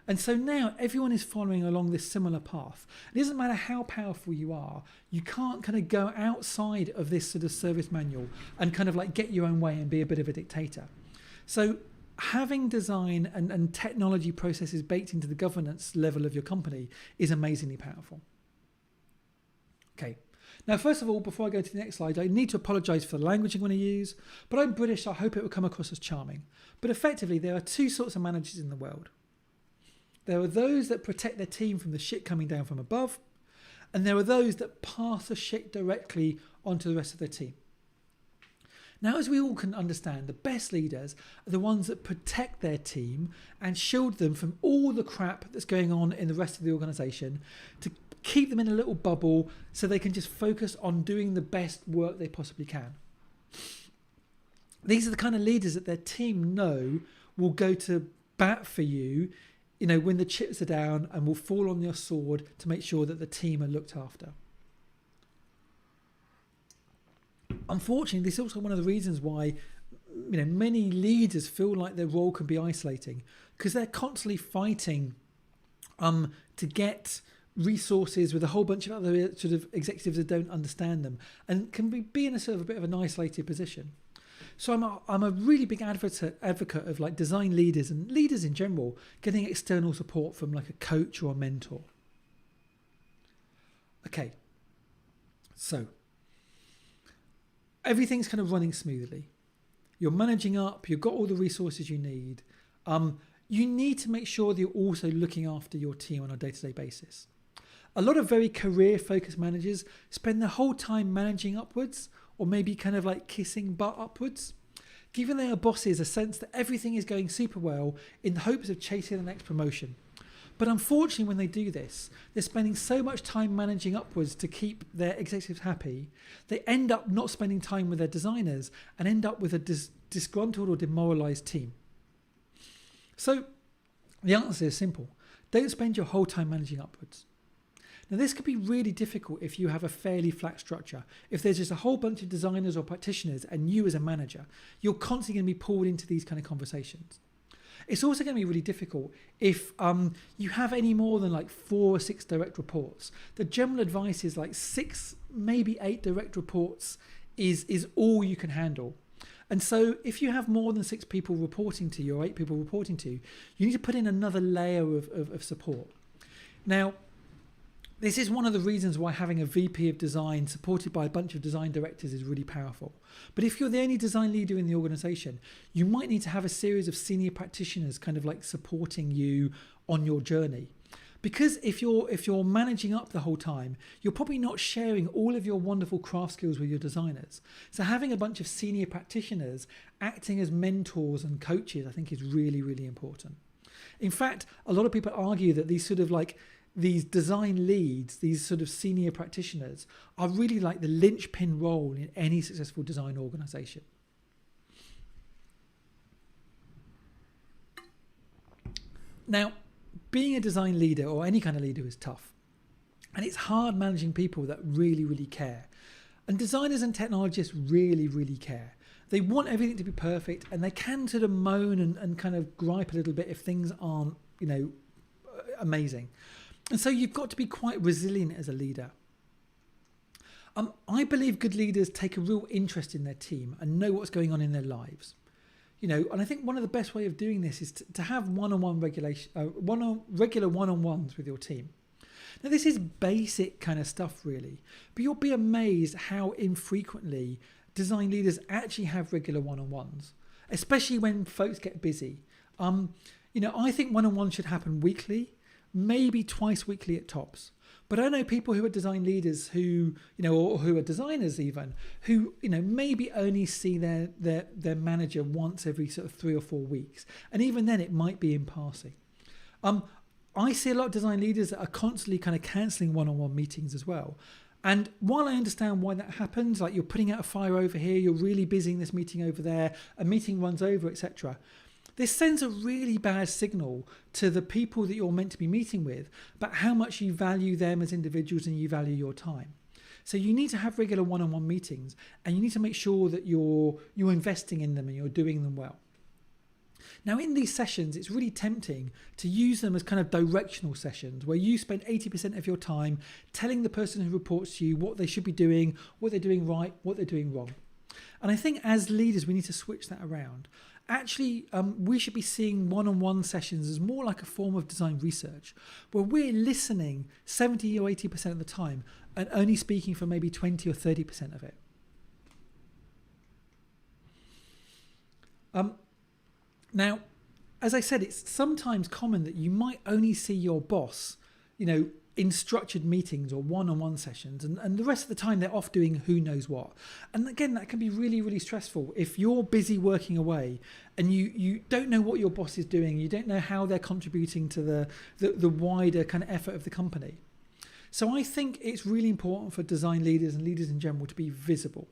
And so now everyone is following along this similar path. It doesn't matter how powerful you are, you can't kind of go outside of this sort of service manual and kind of like get your own way and be a bit of a dictator. So having design and technology processes baked into the governance level of your company is amazingly powerful. Okay. Now, first of all, before I go to the next slide, I need to apologise for the language I'm going to use, but I'm British, so I hope it will come across as charming. But effectively, there are two sorts of managers in the world. There are those that protect their team from the shit coming down from above, and there are those that pass the shit directly onto the rest of their team. Now, as we all can understand, the best leaders are the ones that protect their team and shield them from all the crap that's going on in the rest of the organisation, to keep them in a little bubble so they can just focus on doing the best work they possibly can. These are the kind of leaders that their team know will go to bat for you, you know, when the chips are down, and will fall on your sword to make sure that the team are looked after. Unfortunately, this is also one of the reasons why, you know, many leaders feel like their role can be isolating, because they're constantly fighting to get resources with a whole bunch of other sort of executives that don't understand them, and can be in a sort of a bit of an isolated position. So I'm a really big advocate of like design leaders and leaders in general getting external support from like a coach or a mentor. Okay, so everything's kind of running smoothly. You're managing up, you've got all the resources you need. You need to make sure that you're also looking after your team on a day-to-day basis. A lot of very career-focused managers spend their whole time managing upwards, or maybe kind of like kissing butt upwards, giving their bosses a sense that everything is going super well in the hopes of chasing the next promotion. But unfortunately, when they do this, they're spending so much time managing upwards to keep their executives happy, they end up not spending time with their designers and end up with a disgruntled or demoralised team. So the answer is simple. Don't spend your whole time managing upwards. Now, this could be really difficult if you have a fairly flat structure. If there's just a whole bunch of designers or practitioners and you as a manager, you're constantly going to be pulled into these kind of conversations. It's also going to be really difficult if you have any more than like 4 or 6 direct reports. The general advice is like 6, maybe 8 direct reports is all you can handle. And so if you have more than 6 people reporting to you or 8 people reporting to you, you need to put in another layer of support. Now, this is one of the reasons why having a VP of design supported by a bunch of design directors is really powerful. But if you're the only design leader in the organization, you might need to have a series of senior practitioners kind of like supporting you on your journey. Because if you're managing up the whole time, you're probably not sharing all of your wonderful craft skills with your designers. So having a bunch of senior practitioners acting as mentors and coaches, I think, is really, really important. In fact, a lot of people argue that these sort of like these design leads, these sort of senior practitioners, are really like the linchpin role in any successful design organization. Now, being a design leader or any kind of leader is tough. And it's hard managing people that really, really care. And designers and technologists really, really care. They want everything to be perfect, and they can sort of moan and kind of gripe a little bit if things aren't, you know, amazing. And so you've got to be quite resilient as a leader. I believe good leaders take a real interest in their team and know what's going on in their lives. You know, and I think one of the best way of doing this is to have one-on-one regular one-on-ones with your team. Now, this is basic kind of stuff, really, but you'll be amazed how infrequently design leaders actually have regular one-on-ones, especially when folks get busy. You know, I think one-on-ones should happen weekly, maybe twice weekly at tops. But I know people who are design leaders who, or who are designers even, who, maybe only see their manager once every sort of 3 or 4 weeks. And even then it might be in passing. I see a lot of design leaders that are constantly kind of cancelling one-on-one meetings as well. And while I understand why that happens, like you're putting out a fire over here, you're really busy in this meeting over there, a meeting runs over, etc. This sends a really bad signal to the people that you're meant to be meeting with about how much you value them as individuals and you value your time. So you need to have regular one-on-one meetings, and you need to make sure that you're investing in them and you're doing them well. Now, in these sessions, it's really tempting to use them as kind of directional sessions where you spend 80% of your time telling the person who reports to you what they should be doing, what they're doing right, what they're doing wrong. And I think as leaders, we need to switch that around. Actually, we should be seeing one-on-one sessions as more like a form of design research, where we're listening 70 or 80% of the time and only speaking for maybe 20 or 30% of it. Now, as I said, it's sometimes common that you might only see your boss, in structured meetings or one-on-one sessions, and the rest of the time they're off doing who knows what. And again, that can be really, really stressful if you're busy working away and you don't know what your boss is doing, you don't know how they're contributing to the wider kind of effort of the company. So I think it's really important for design leaders and leaders in general to be visible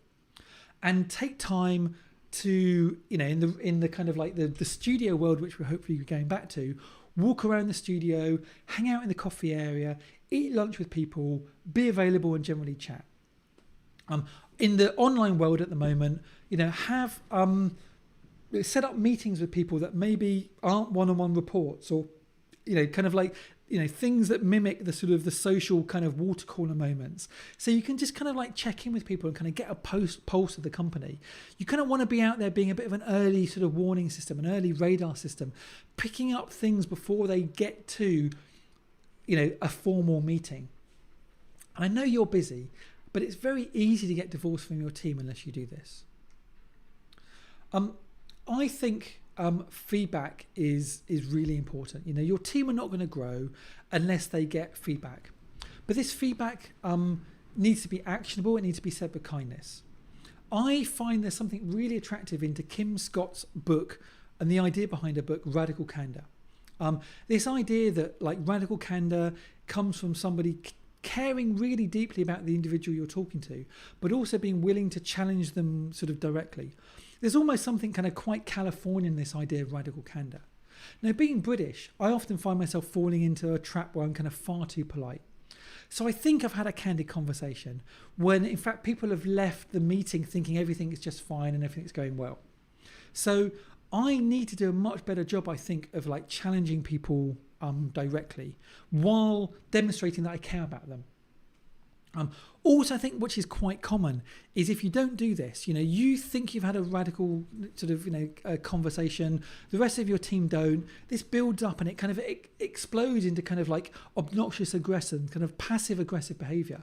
and take time to, in the kind of like the studio world, which we're hopefully going back to, walk around the studio, hang out in the coffee area, eat lunch with people, be available and generally chat. In the online world at the moment, have set up meetings with people that maybe aren't one-on-one reports, or kind of like things that mimic the sort of the social kind of water cooler moments. So you can just kind of like check in with people and kind of get a pulse of the company. You kind of want to be out there being a bit of an early sort of warning system, an early radar system, picking up things before they get to, a formal meeting. I know you're busy, but it's very easy to get divorced from your team unless you do this. I think feedback is really important. Your team are not going to grow unless they get feedback. But this feedback needs to be actionable. It needs to be said with kindness. I find there's something really attractive into Kim Scott's book and the idea behind her book, Radical Candor. This idea that like radical candor comes from somebody caring really deeply about the individual you're talking to, but also being willing to challenge them sort of directly. There's almost something kind of quite Californian in this idea of radical candor. Now, being British, I often find myself falling into a trap where I'm kind of far too polite. So I think I've had a candid conversation when, in fact, people have left the meeting thinking everything is just fine and everything's going well. So I need to do a much better job, I think, of like challenging people directly while demonstrating that I care about them. Also, I think which is quite common is if you don't do this, you think you've had a radical sort of, conversation, the rest of your team don't, this builds up and it kind of explodes into kind of like obnoxious aggression, kind of passive aggressive behavior.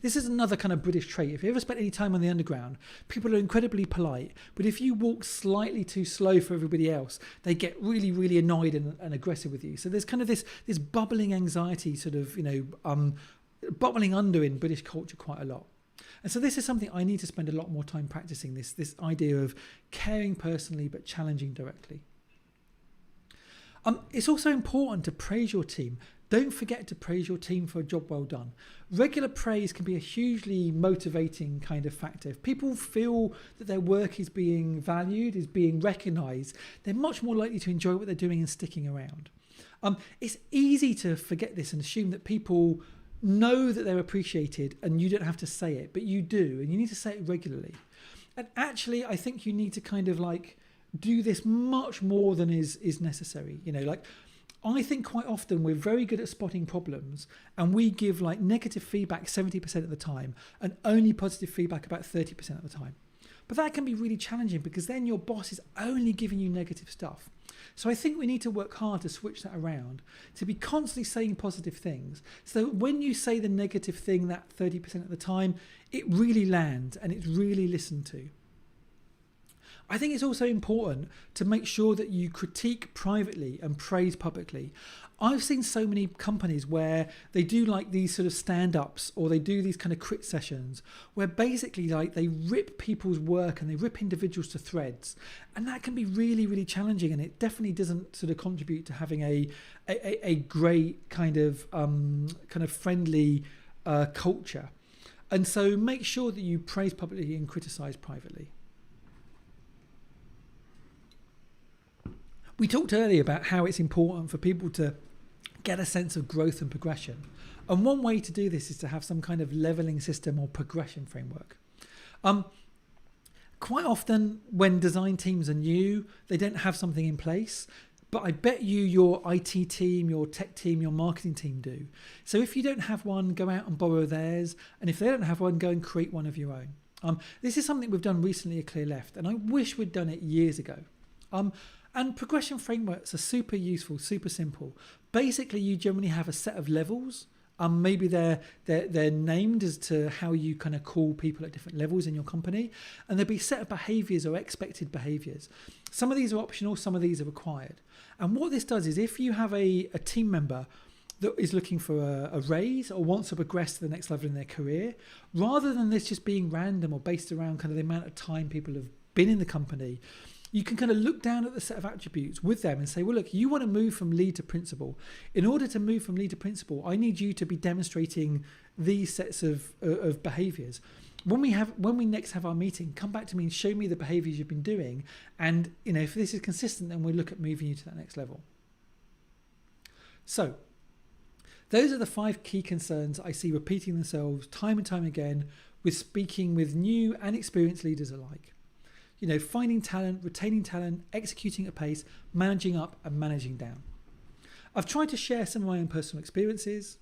This is another kind of British trait. If you ever spent any time on the underground, people are incredibly polite, but if you walk slightly too slow for everybody else, they get really, really annoyed and aggressive with you. So there's kind of this bubbling anxiety sort of, bubbling under in British culture quite a lot. And so this is something I need to spend a lot more time practicing, this idea of caring personally but challenging directly. It's also important to praise your team. Don't forget to praise your team for a job well done. Regular praise can be a hugely motivating kind of factor. If people feel that their work is being valued, is being recognised, they're much more likely to enjoy what they're doing and sticking around. It's easy to forget this and assume that people know that they're appreciated and you don't have to say it, but you do, and you need to say it regularly. And actually, I think you need to kind of like do this much more than is necessary. I think quite often we're very good at spotting problems and we give like negative feedback 70% of the time and only positive feedback about 30% of the time. But that can be really challenging because then your boss is only giving you negative stuff. So I think we need to work hard to switch that around, to be constantly saying positive things. So when you say the negative thing that 30% of the time, it really lands and it's really listened to. I think it's also important to make sure that you critique privately and praise publicly. I've seen so many companies where they do like these sort of stand-ups, or they do these kind of crit sessions where basically like they rip people's work and they rip individuals to threads, and that can be really, really challenging, and it definitely doesn't sort of contribute to having a great kind of friendly culture. And so make sure that you praise publicly and criticize privately. We talked earlier about how it's important for people to get a sense of growth and progression. And one way to do this is to have some kind of leveling system or progression framework. Quite often when design teams are new, they don't have something in place. But I bet you your IT team, your tech team, your marketing team do. So if you don't have one, go out and borrow theirs. And if they don't have one, go and create one of your own. This is something we've done recently at Clear Left, and I wish we'd done it years ago. And progression frameworks are super useful, super simple. Basically, you generally have a set of levels. Maybe they're named as to how you kind of call people at different levels in your company. And there'll be a set of behaviors or expected behaviors. Some of these are optional, some of these are required. And what this does is if you have a team member that is looking for a raise or wants to progress to the next level in their career, rather than this just being random or based around kind of the amount of time people have been in the company, you can kind of look down at the set of attributes with them and say, well, look, you want to move from lead to principal. In order to move from lead to principal, I need you to be demonstrating these sets of behaviors. When we next have our meeting, come back to me and show me the behaviors you've been doing. And if this is consistent, then we'll look at moving you to that next level. So those are the 5 key concerns I see repeating themselves time and time again with speaking with new and experienced leaders alike. Finding talent, retaining talent, executing at pace, managing up and managing down. I've tried to share some of my own personal experiences,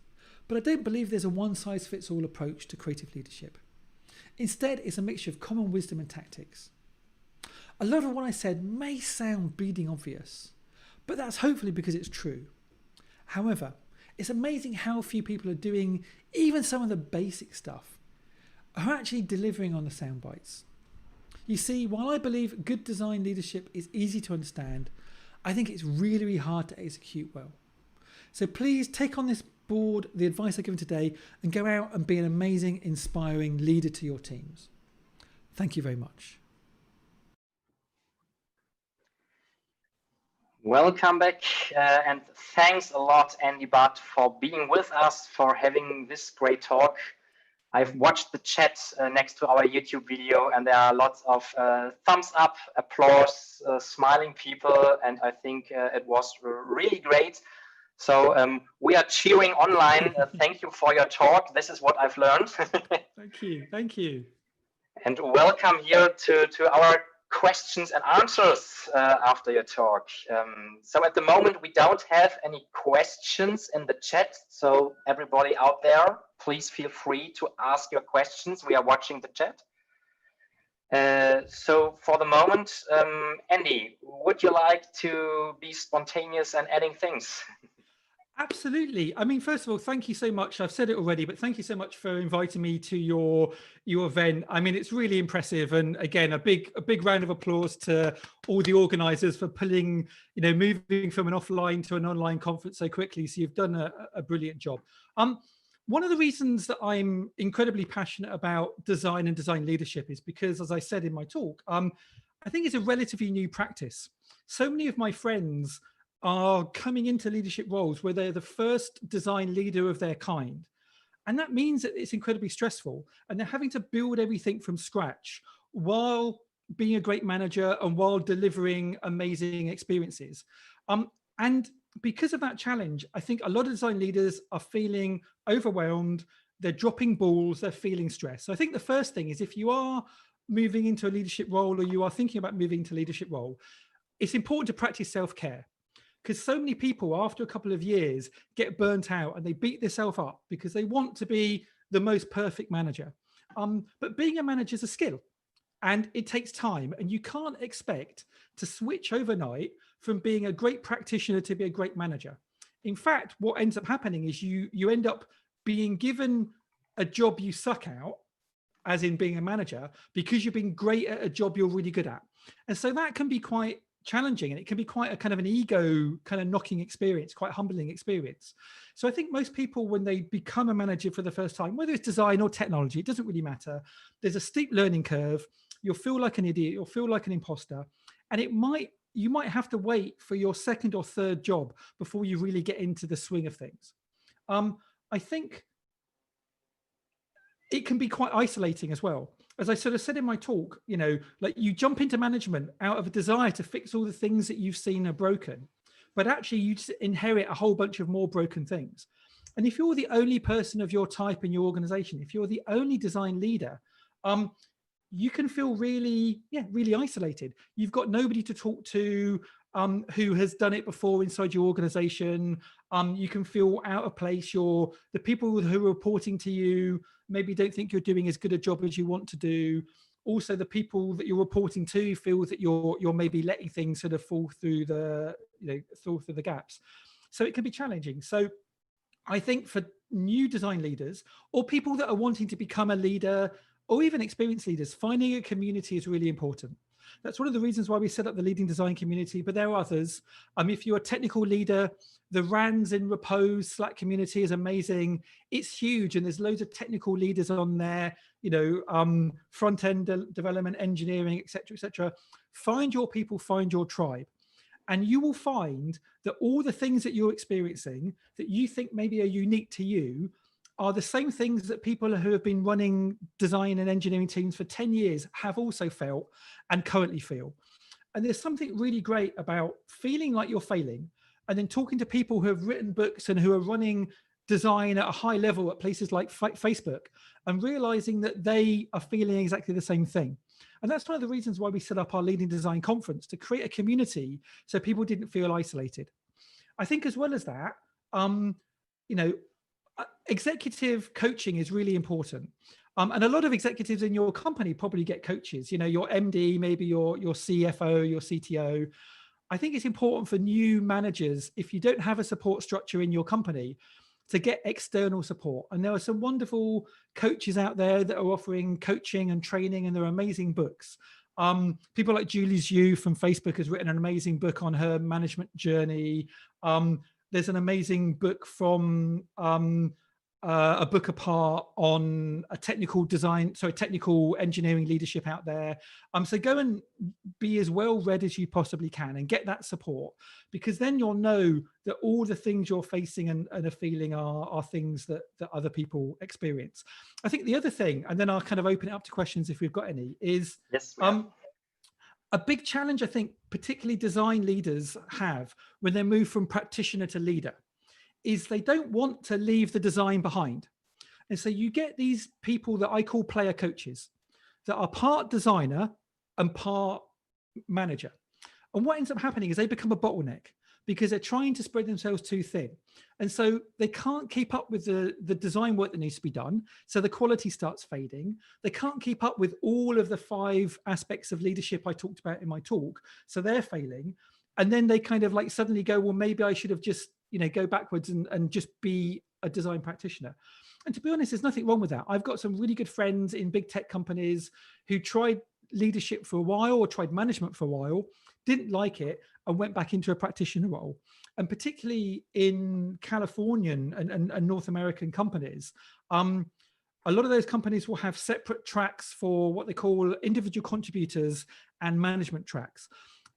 but I don't believe there's a one-size-fits-all approach to creative leadership. Instead, it's a mixture of common wisdom and tactics. A lot of what I said may sound bleeding obvious, but that's hopefully because it's true. However, it's amazing how few people are doing even some of the basic stuff, are actually delivering on the sound bites. You see, while I believe good design leadership is easy to understand, I think it's really, really hard to execute well. So please take on this board the advice I've given today and go out and be an amazing, inspiring leader to your teams. Thank you very much. Welcome back, and thanks a lot, Andy Butt, for being with us, for having this great talk. I've watched the chat next to our YouTube video, and there are lots of thumbs up, applause, smiling people, and I think it was really great. So we are cheering online. Thank you for your talk. This is what I've learned. Thank you. Thank you. And welcome here to our questions and answers after your talk. So at the moment, we don't have any questions in the chat. So everybody out there, please feel free to ask your questions. We are watching the chat. So for the moment, Andy, would you like to be spontaneous and adding things? Absolutely. I mean, first of all, thank you so much. I've said it already, but thank you so much for inviting me to your event. I mean, it's really impressive. And again, a big round of applause to all the organizers for pulling, moving from an offline to an online conference so quickly. So you've done a brilliant job. One of the reasons that I'm incredibly passionate about design and design leadership is because, as I said in my talk, I think it's a relatively new practice. So many of my friends are coming into leadership roles where they're the first design leader of their kind. And that means that it's incredibly stressful, and they're having to build everything from scratch while being a great manager and while delivering amazing experiences. And because of that challenge, I think a lot of design leaders are feeling overwhelmed, they're dropping balls, they're feeling stressed. So I think the first thing is, if you are moving into a leadership role or you are thinking about moving into a leadership role, it's important to practice self-care. Because so many people, after a couple of years, get burnt out and they beat themselves up because they want to be the most perfect manager. But being a manager is a skill, and it takes time, and you can't expect to switch overnight from being a great practitioner to be a great manager. In fact, what ends up happening is you end up being given a job you suck out, as in being a manager, because you've been great at a job you're really good at. And so that can be quite challenging, and it can be quite a kind of an ego kind of knocking experience, quite humbling experience. So I think most people, when they become a manager for the first time, whether it's design or technology, it doesn't really matter. There's a steep learning curve. You'll feel like an idiot. You'll feel like an imposter. And you might have to wait for your second or third job before you really get into the swing of things. I think it can be quite isolating as well. As I sort of said in my talk, like you jump into management out of a desire to fix all the things that you've seen are broken, but actually you just inherit a whole bunch of more broken things. And if you're the only person of your type in your organization, if you're the only design leader, you can feel really isolated. You've got nobody to talk to who has done it before inside your organization. You can feel out of place. The people who are reporting to you maybe don't think you're doing as good a job as you want to do. Also, the people that you're reporting to feel that you're maybe letting things sort of fall through the gaps. So it can be challenging. So I think for new design leaders or people that are wanting to become a leader, or even experienced leaders, finding a community is really important. That's one of the reasons why we set up the Leading Design community, but there are others. If you're a technical leader, the RANs in Repose Slack community is amazing. It's huge, and there's loads of technical leaders on there, front-end development, engineering, etc., etc. Find your people, find your tribe. And you will find that all the things that you're experiencing that you think maybe are unique to you are the same things that people who have been running design and engineering teams for 10 years have also felt and currently feel. And there's something really great about feeling like you're failing and then talking to people who have written books and who are running design at a high level at places like Facebook and realizing that they are feeling exactly the same thing. And that's one of the reasons why we set up our Leading Design conference, to create a community so people didn't feel isolated. I think as well as that, executive coaching is really important. And a lot of executives in your company probably get coaches, your MD, maybe your CFO, your CTO. I think it's important for new managers, if you don't have a support structure in your company, to get external support. And there are some wonderful coaches out there that are offering coaching and training, and there are amazing books. People like Julie Zhu from Facebook has written an amazing book on her management journey. There's an amazing book from a book apart on a technical engineering leadership out there. So go and be as well read as you possibly can and get that support, because then you'll know that all the things you're facing and are feeling are things that other people experience. I think the other thing, and then I'll kind of open it up to questions if we've got any, is yes, a big challenge I think particularly design leaders have when they move from practitioner to leader is they don't want to leave the design behind. And so you get these people that I call player coaches that are part designer and part manager. And what ends up happening is they become a bottleneck because they're trying to spread themselves too thin. And so they can't keep up with the design work that needs to be done. So the quality starts fading. They can't keep up with all of the 5 aspects of leadership I talked about in my talk. So they're failing. And then they kind of like suddenly go, well, maybe I should have just, go backwards and just be a design practitioner. And to be honest, there's nothing wrong with that. I've got some really good friends in big tech companies who tried leadership for a while or tried management for a while, didn't like it, and went back into a practitioner role. And particularly in Californian and North American companies, a lot of those companies will have separate tracks for what they call individual contributors and management tracks.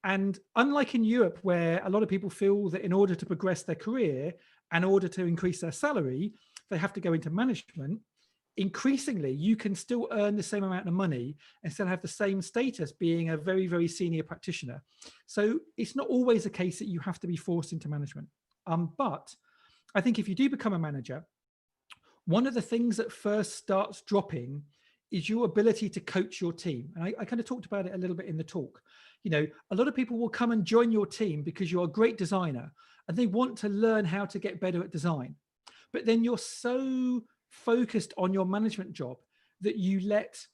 And unlike in Europe, where a lot of people feel that in order to progress their career, in order to increase their salary, they have to go into management, increasingly, you can still earn the same amount of money and still have the same status being a very, very senior practitioner. So it's not always the case that you have to be forced into management. But I think if you do become a manager, one of the things that first starts dropping is your ability to coach your team. And I kind of talked about it a little bit in the talk. A lot of people will come and join your team because you're a great designer and they want to learn how to get better at design. But then you're so focused on your management job that you let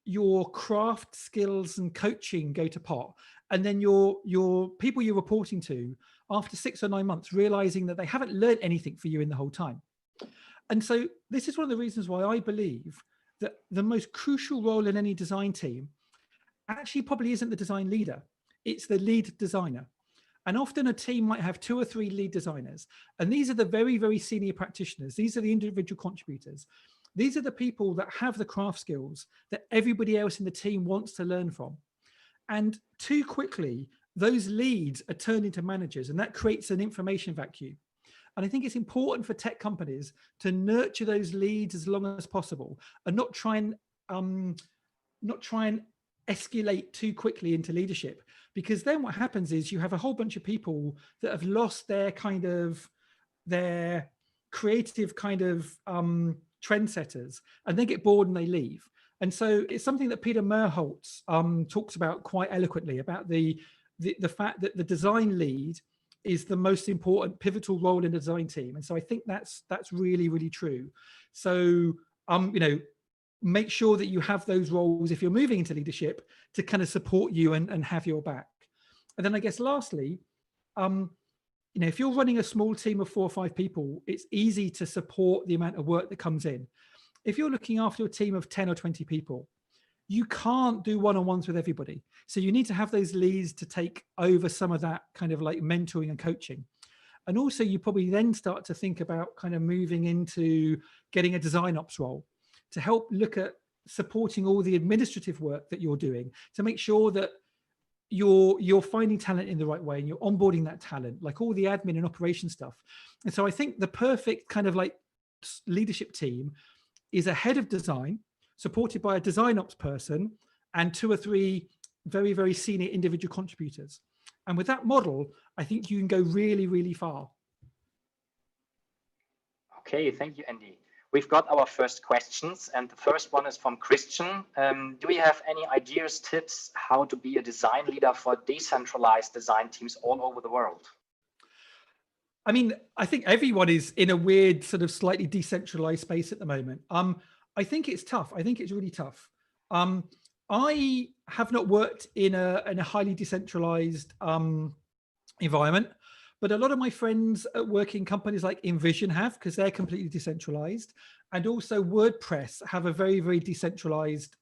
your craft skills and coaching go to pot. And then your people you're reporting to, after 6 or 9 months, realizing that they haven't learned anything for you in the whole time. And so this is one of the reasons why I believe that the most crucial role in any design team actually probably isn't the design leader. It's the lead designer. And often a team might have 2 or 3 lead designers. And these are the very, very senior practitioners. These are the individual contributors. These are the people that have the craft skills that everybody else in the team wants to learn from. And too quickly, those leads are turned into managers, and that creates an information vacuum. And I think it's important for tech companies to nurture those leads as long as possible and not try and escalate too quickly into leadership, because then what happens is you have a whole bunch of people that have lost their creative trendsetters, and they get bored and they leave. And so it's something that Peter Merholtz talks about quite eloquently, about the fact that the design lead is the most important pivotal role in the design team. And so I think that's really, really true. So make sure that you have those roles if you're moving into leadership to kind of support you and have your back. And then I guess lastly, if you're running a small team of 4 or 5 people, it's easy to support the amount of work that comes in. If you're looking after a team of 10 or 20 people, you can't do one-on-ones with everybody. So you need to have those leads to take over some of that kind of like mentoring and coaching. And also you probably then start to think about kind of moving into getting a design ops role to help look at supporting all the administrative work that you're doing to make sure that you're finding talent in the right way and you're onboarding that talent, like all the admin and operation stuff. And so I think the perfect kind of like leadership team is a head of design supported by a design ops person and 2 or 3 very, very senior individual contributors. And with that model, I think you can go really, really far. Okay, thank you, Andy. We've got our first questions, and the first one is from Christian. Do we have any ideas, tips, how to be a design leader for decentralized design teams all over the world? I mean, I think everyone is in a weird sort of slightly decentralized space at the moment. I think it's tough. I think it's really tough. I have not worked in a highly decentralized environment, but a lot of my friends at working companies like InVision have, because they're completely decentralized. And also WordPress have a very, very decentralized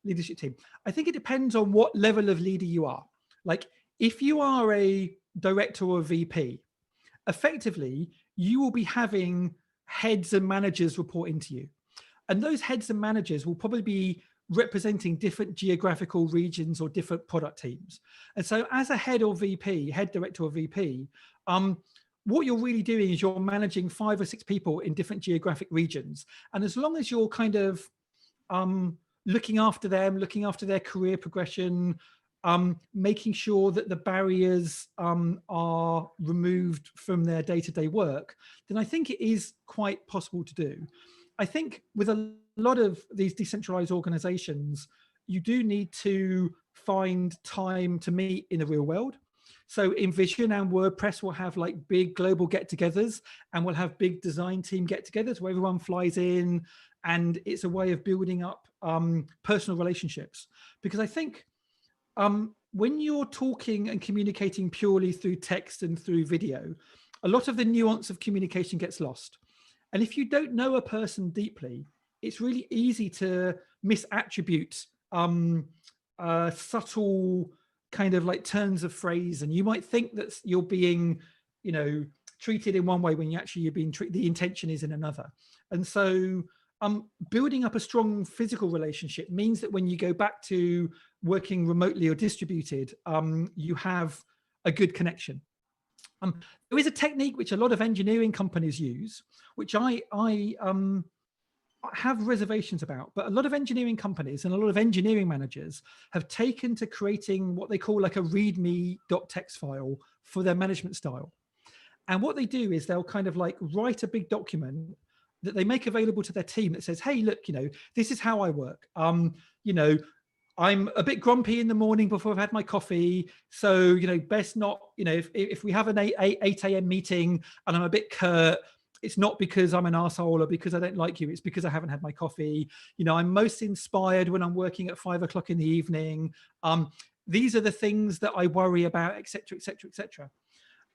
leadership team. I think it depends on what level of leader you are. Like if you are a director or a VP, effectively, you will be having heads and managers report into you. And those heads and managers will probably be representing different geographical regions or different product teams. And so as a head or VP, head director or VP, what you're really doing is you're managing 5 or 6 people in different geographic regions. And as long as you're kind of looking after them, looking after their career progression, making sure that the barriers are removed from their day-to-day work, then I think it is quite possible to do. I think with a lot of these decentralized organizations, you do need to find time to meet in the real world. So InVision and WordPress will have like big global get-togethers, and we'll have big design team get-togethers where everyone flies in, and it's a way of building up personal relationships. Because I think when you're talking and communicating purely through text and through video, a lot of the nuance of communication gets lost. And if you don't know a person deeply, it's really easy to misattribute subtle kind of like turns of phrase. And you might think that you're being, treated in one way when you're being treated, the intention is in another. And so building up a strong physical relationship means that when you go back to working remotely or distributed, you have a good connection. There is a technique which a lot of engineering companies use, which I have reservations about, but a lot of engineering companies and a lot of engineering managers have taken to creating what they call like a readme.txt file for their management style. And what they do is they'll kind of like write a big document that they make available to their team that says, hey, look, this is how I work. I'm a bit grumpy in the morning before I've had my coffee. So, best not, if we have an 8 a.m. meeting and I'm a bit curt, it's not because I'm an arsehole or because I don't like you. It's because I haven't had my coffee. I'm most inspired when I'm working at 5 o'clock in the evening. These are the things that I worry about, et cetera, et cetera, et cetera.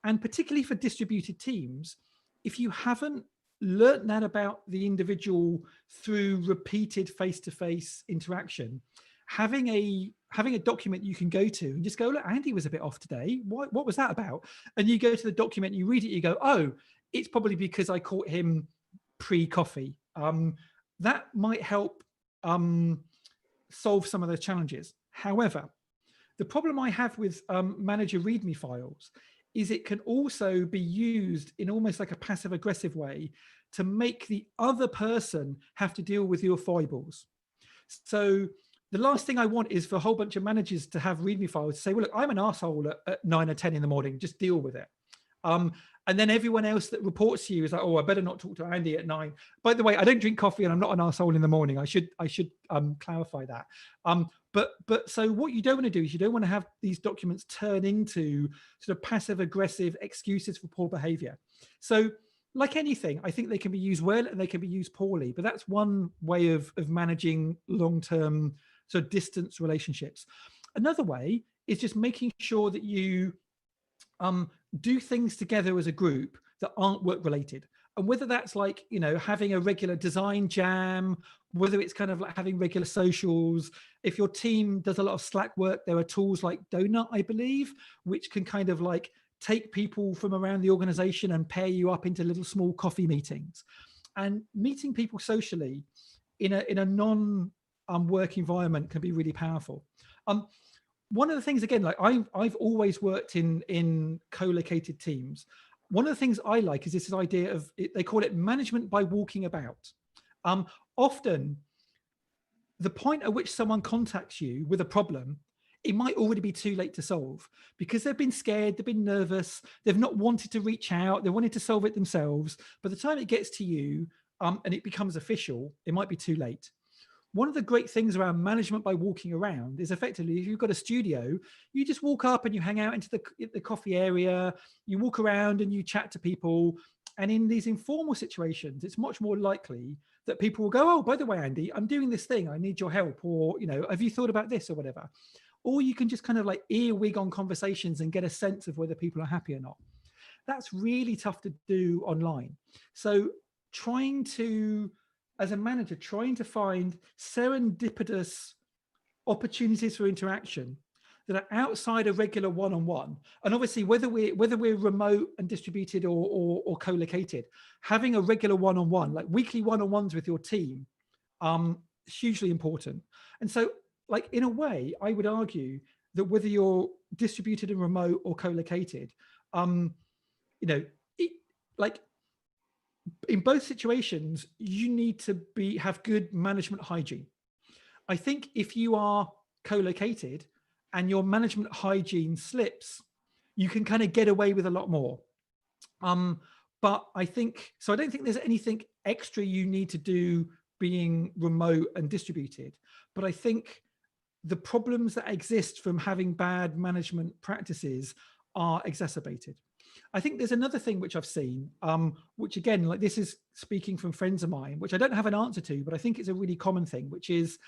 And particularly for distributed teams, if you haven't learned that about the individual through repeated face-to-face interaction, having a document you can go to and just go, look, Andy was a bit off today. What was that about? And you go to the document, you read it, you go, oh, it's probably because I caught him pre-coffee. That might help solve some of those challenges. However, the problem I have with manager README files is it can also be used in almost like a passive aggressive way to make the other person have to deal with your foibles. So the last thing I want is for a whole bunch of managers to have README files to say, well, look, I'm an asshole at 9 or 10 in the morning, just deal with it. And then everyone else that reports to you is like, oh, I better not talk to Andy at 9. By the way, I don't drink coffee and I'm not an arsehole in the morning. I should clarify that. But so what you don't want to do is you don't want to have these documents turn into sort of passive aggressive excuses for poor behavior. So like anything, I think they can be used well and they can be used poorly, but that's one way of managing long-term sort of distance relationships. Another way is just making sure that you do things together as a group that aren't work related. And whether that's like, you know, having a regular design jam, whether it's kind of like having regular socials. If your team does a lot of Slack work, there are tools like Donut, I believe, which can kind of like take people from around the organization and pair you up into little small coffee meetings. And meeting people socially in a non-work environment can be really powerful. One of the things, again, like I've always worked in co-located teams. One of the things I like is this idea of, they call it management by walking about. Often, the point at which someone contacts you with a problem, it might already be too late to solve because they've been scared, they've been nervous, they've not wanted to reach out, they wanted to solve it themselves. By the time it gets to you and it becomes official, it might be too late. One of the great things around management by walking around is effectively, if you've got a studio, you just walk up and you hang out into the coffee area, you walk around and you chat to people. And in these informal situations, it's much more likely that people will go, oh, by the way, Andy, I'm doing this thing, I need your help. Or, you know, have you thought about this or whatever? Or you can just kind of like earwig on conversations and get a sense of whether people are happy or not. That's really tough to do online. So trying to, as a manager, trying to find serendipitous opportunities for interaction that are outside a regular one-on-one. And obviously, whether we're remote and distributed or co-located, having a regular one-on-one, like weekly one-on-ones with your team, hugely important. And so, like, in a way, I would argue that whether you're distributed and remote or co-located, you know, like, in both situations, you need to have good management hygiene. I think if you are co-located and your management hygiene slips, you can kind of get away with a lot more. But I think, so I don't think there's anything extra you need to do being remote and distributed. But I think the problems that exist from having bad management practices are exacerbated. I think there's another thing which I've seen, which again, like this is speaking from friends of mine, which I don't have an answer to, but I think it's a really common thing, which is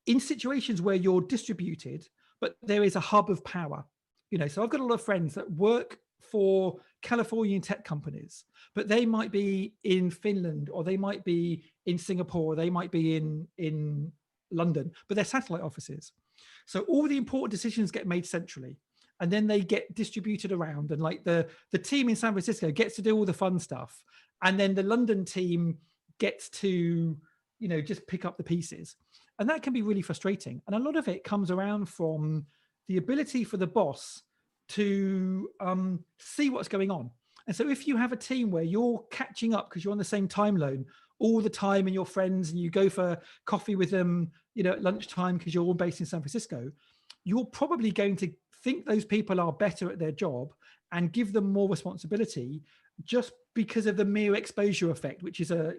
in situations where you're distributed, but there is a hub of power. You know, so I've got a lot of friends that work for Californian tech companies, but they might be in Finland, or they might be in Singapore, or they might be in London, but they're satellite offices. So all the important decisions get made centrally. And then they get distributed around, and like the team in San Francisco gets to do all the fun stuff. And then the London team gets to, you know, just pick up the pieces. And that can be really frustrating. And a lot of it comes around from the ability for the boss to see what's going on. And so if you have a team where you're catching up because you're on the same time zone all the time and you're friends and you go for coffee with them, you know, at lunchtime because you're all based in San Francisco, you're probably going to think those people are better at their job and give them more responsibility just because of the mere exposure effect, which is a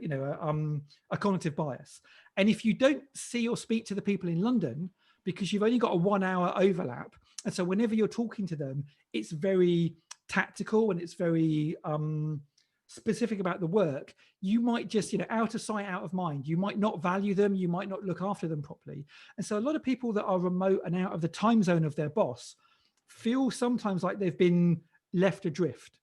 cognitive bias. And if you don't see or speak to the people in London because you've only got a 1 hour overlap, and so whenever you're talking to them, it's very tactical and it's very specific about the work, you might just, you know, out of sight, out of mind. You might not value them, you might not look after them properly. And so a lot of people that are remote and out of the time zone of their boss feel sometimes like they've been left adrift.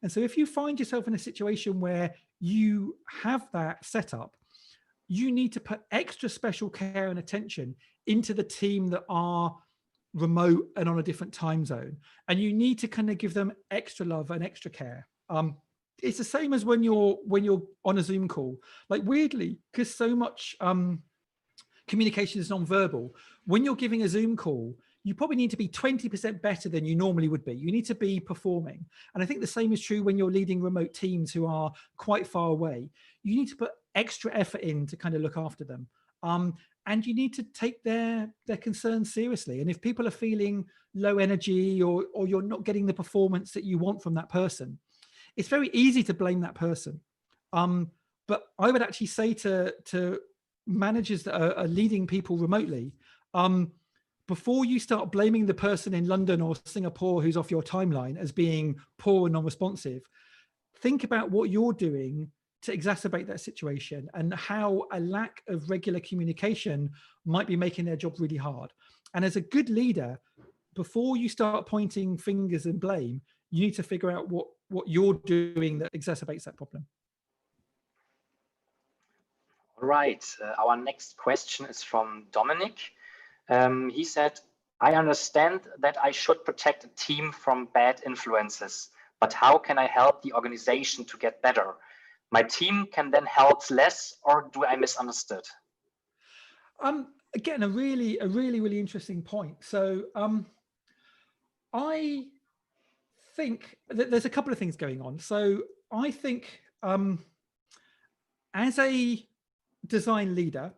And so if you find yourself in a situation where you have that setup, you need to put extra special care and attention into the team that are remote and on a different time zone, and you need to kind of give them extra love and extra care. It's the same as when you're on a Zoom call. Like, weirdly, because so much communication is non-verbal, when you're giving a Zoom call, you probably need to be 20% better than you normally would be. You need to be performing. And I think the same is true when you're leading remote teams who are quite far away. You need to put extra effort in to kind of look after them. And you need to take their concerns seriously. And if people are feeling low energy, or you're not getting the performance that you want from that person, it's very easy to blame that person. But I would actually say to managers that are leading people remotely, before you start blaming the person in London or Singapore who's off your timeline as being poor and non-responsive, think about what you're doing to exacerbate that situation and how a lack of regular communication might be making their job really hard. And as a good leader, before you start pointing fingers and blame, you need to figure out what you're doing that exacerbates that problem. All right, our next question is from Dominic. He said, I understand that I should protect a team from bad influences, but how can I help the organization to get better? My team can then help less, or do I misunderstood? Again, a really interesting point. So I think that there's a couple of things going on. So I think as a design leader,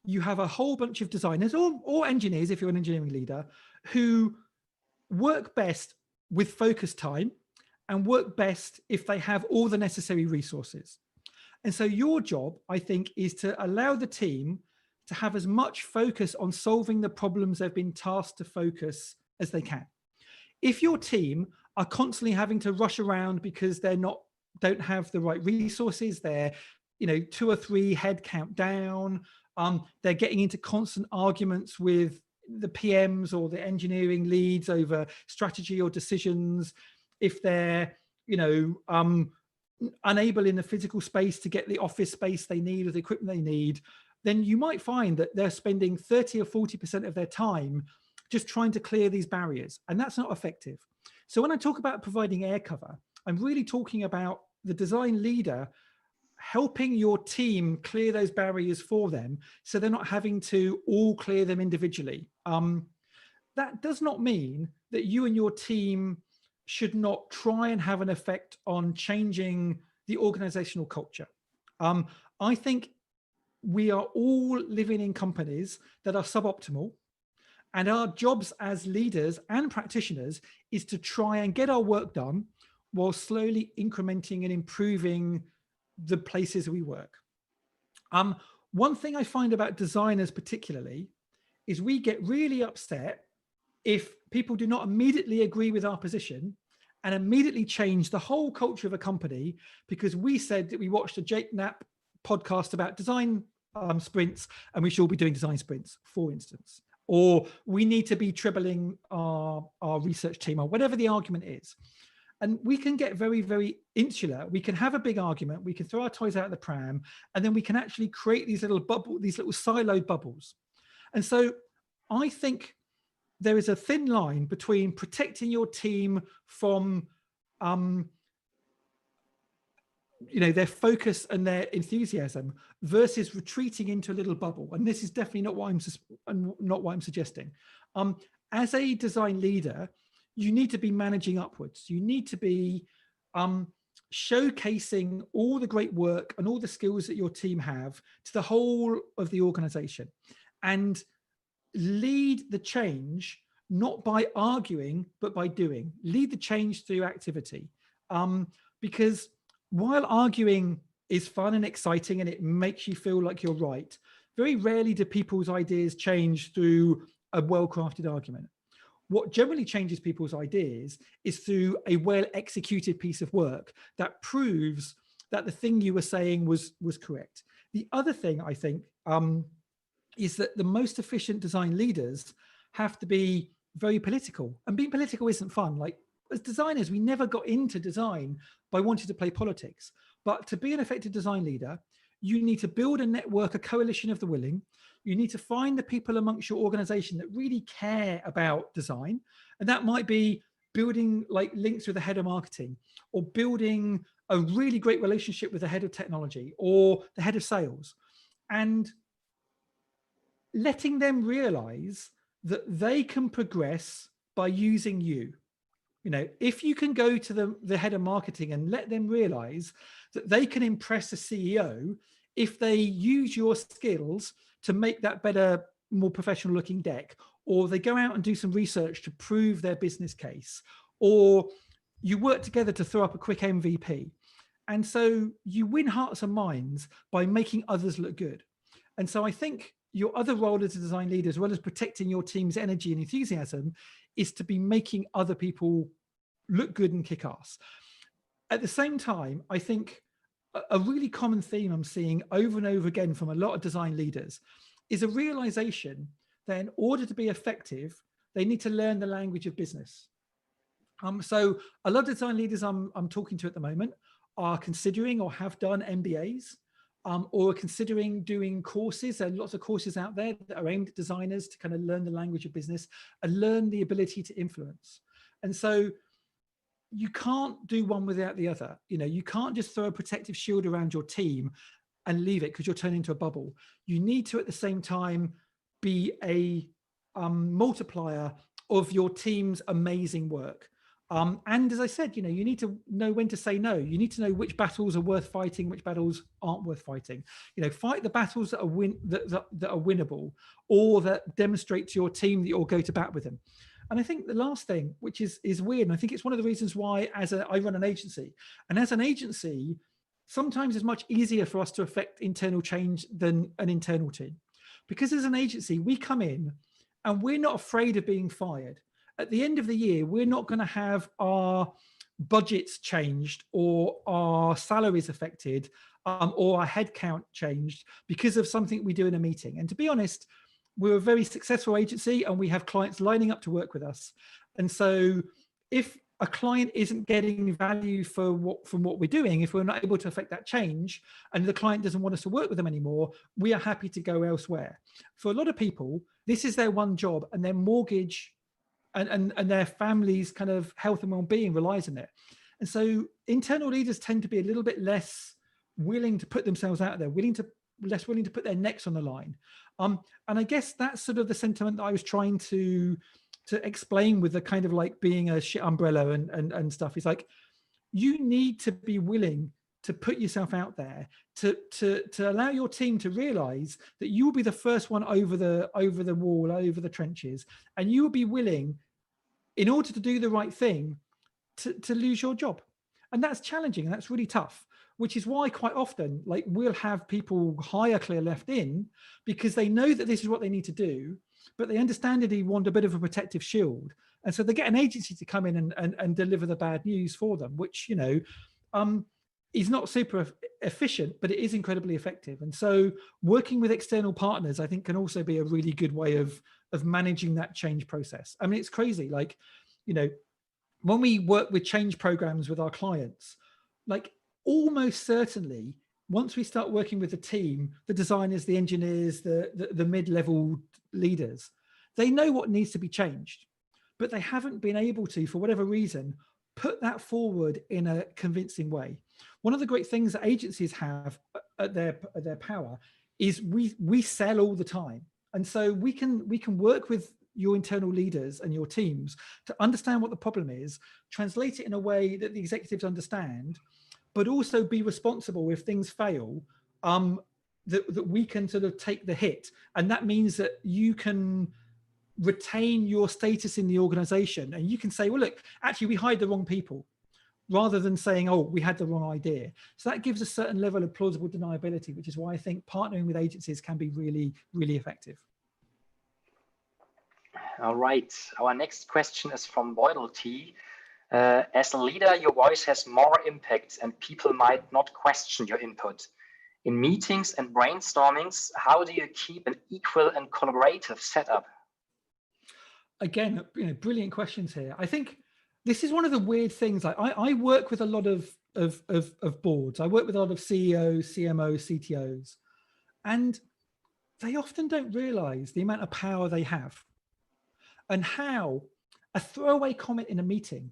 you have a whole bunch of designers or engineers, if you're an engineering leader, who work best with focus time and work best if they have all the necessary resources. And so your job, I think, is to allow the team to have as much focus on solving the problems they've been tasked to focus as they can. If your team are constantly having to rush around because don't have the right resources, they're 2 or 3 head count down, they're getting into constant arguments with the PMs or the engineering leads over strategy or decisions, if they're unable in the physical space to get the office space they need or the equipment they need, then you might find that they're spending 30 or 40% of their time just trying to clear these barriers, and that's not effective. So when I talk about providing air cover, I'm really talking about the design leader helping your team clear those barriers for them, so they're not having to all clear them individually. That does not mean that you and your team should not try and have an effect on changing the organizational culture. I think we are all living in companies that are suboptimal, and our jobs as leaders and practitioners is to try and get our work done while slowly incrementing and improving the places we work. One thing I find about designers particularly is we get really upset if people do not immediately agree with our position and immediately change the whole culture of a company because we said that we watched a Jake Knapp podcast about design sprints and we should all be doing design sprints, for instance, or we need to be trebling our research team, or whatever the argument is. And we can get very, very insular. We can have a big argument. We can throw our toys out of the pram, and then we can actually create these little siloed bubbles. And so I think there is a thin line between protecting your team from their focus and their enthusiasm versus retreating into a little bubble. And this is definitely not what I'm suggesting. As a design leader, you need to be managing upwards. You need to be showcasing all the great work and all the skills that your team have to the whole of the organization, and lead the change, not by arguing, but by doing. Lead the change through activity. Because while arguing is fun and exciting and it makes you feel like you're right, very rarely do people's ideas change through a well-crafted argument. What generally changes people's ideas is through a well-executed piece of work that proves that the thing you were saying was correct. The other thing I think is that the most efficient design leaders have to be very political, and being political isn't fun. Like, as designers, we never got into design by wanting to play politics, but to be an effective design leader, You need to build a network, a coalition of the willing. You need to find the people amongst your organization that really care about design. And that might be building like links with the head of marketing, or building a really great relationship with the head of technology or the head of sales, and letting them realize that they can progress by using you. You know, if you can go to the head of marketing and let them realize that they can impress a CEO if they use your skills to make that better, more professional looking deck, or they go out and do some research to prove their business case, or you work together to throw up a quick MVP. And so you win hearts and minds by making others look good. And so I think your other role as a design leader, as well as protecting your team's energy and enthusiasm, is to be making other people look good and kick ass. At the same time, I think a really common theme I'm seeing over and over again from a lot of design leaders is a realization that in order to be effective, they need to learn the language of business. So a lot of design leaders I'm talking to at the moment are considering or have done MBAs, or are considering doing courses. There are lots of courses out there that are aimed at designers to kind of learn the language of business and learn the ability to influence. And so you can't do one without the other. You know, you can't just throw a protective shield around your team and leave it because you'll turn into a bubble. You need to, at the same time, be a multiplier of your team's amazing work. And as I said, you know, you need to know when to say no. You need to know which battles are worth fighting, which battles aren't worth fighting. You know, fight the battles that are that are winnable, or that demonstrate to your team that you'll go to bat with them. And I think the last thing, which is weird, and I think it's one of the reasons why I run an agency, and as an agency, sometimes it's much easier for us to affect internal change than an internal team. Because as an agency, we come in and we're not afraid of being fired. At the end of the year, we're not going to have our budgets changed or our salaries affected, or our headcount changed because of something we do in a meeting. And to be honest, we're a very successful agency and we have clients lining up to work with us. And so if a client isn't getting value from what we're doing, if we're not able to affect that change and the client doesn't want us to work with them anymore, we are happy to go elsewhere. For a lot of people, this is their one job, and their mortgage and their family's kind of health and well-being relies on it. And so internal leaders tend to be a little bit less willing to put themselves out there, less willing to put their necks on the line. And I guess that's sort of the sentiment that I was trying to explain with the kind of like being a shit umbrella and stuff. It's like, you need to be willing to put yourself out there, to allow your team to realize that you will be the first one over the wall, over the trenches, and you will be willing, in order to do the right thing, to lose your job. And that's challenging, and that's really tough, which is why quite often, like, we'll have people hire Clear Left in because they know that this is what they need to do, but they understandably want a bit of a protective shield. And so they get an agency to come in and deliver the bad news for them, which, you know, is not super efficient, but it is incredibly effective. And so working with external partners, I think, can also be a really good way of managing that change process. I mean, it's crazy. Like, you know, when we work with change programs with our clients, like, almost certainly, once we start working with the team, the designers, the engineers, the mid-level leaders, they know what needs to be changed, but they haven't been able to, for whatever reason, put that forward in a convincing way. One of the great things that agencies have at their power is we sell all the time. And so we can work with your internal leaders and your teams to understand what the problem is, translate it in a way that the executives understand, but also be responsible if things fail, that we can sort of take the hit. And that means that you can retain your status in the organization, and you can say, well, look, actually we hired the wrong people, rather than saying, oh, we had the wrong idea. So that gives a certain level of plausible deniability, which is why I think partnering with agencies can be really, really effective. All right, our next question is from Boydell T. As a leader, your voice has more impact and people might not question your input. In meetings and brainstormings, how do you keep an equal and collaborative setup? Again, you know, brilliant questions here. I think this is one of the weird things. Like I work with a lot of boards. I work with a lot of CEOs, CMOs, CTOs, and they often don't realize the amount of power they have and how a throwaway comment in a meeting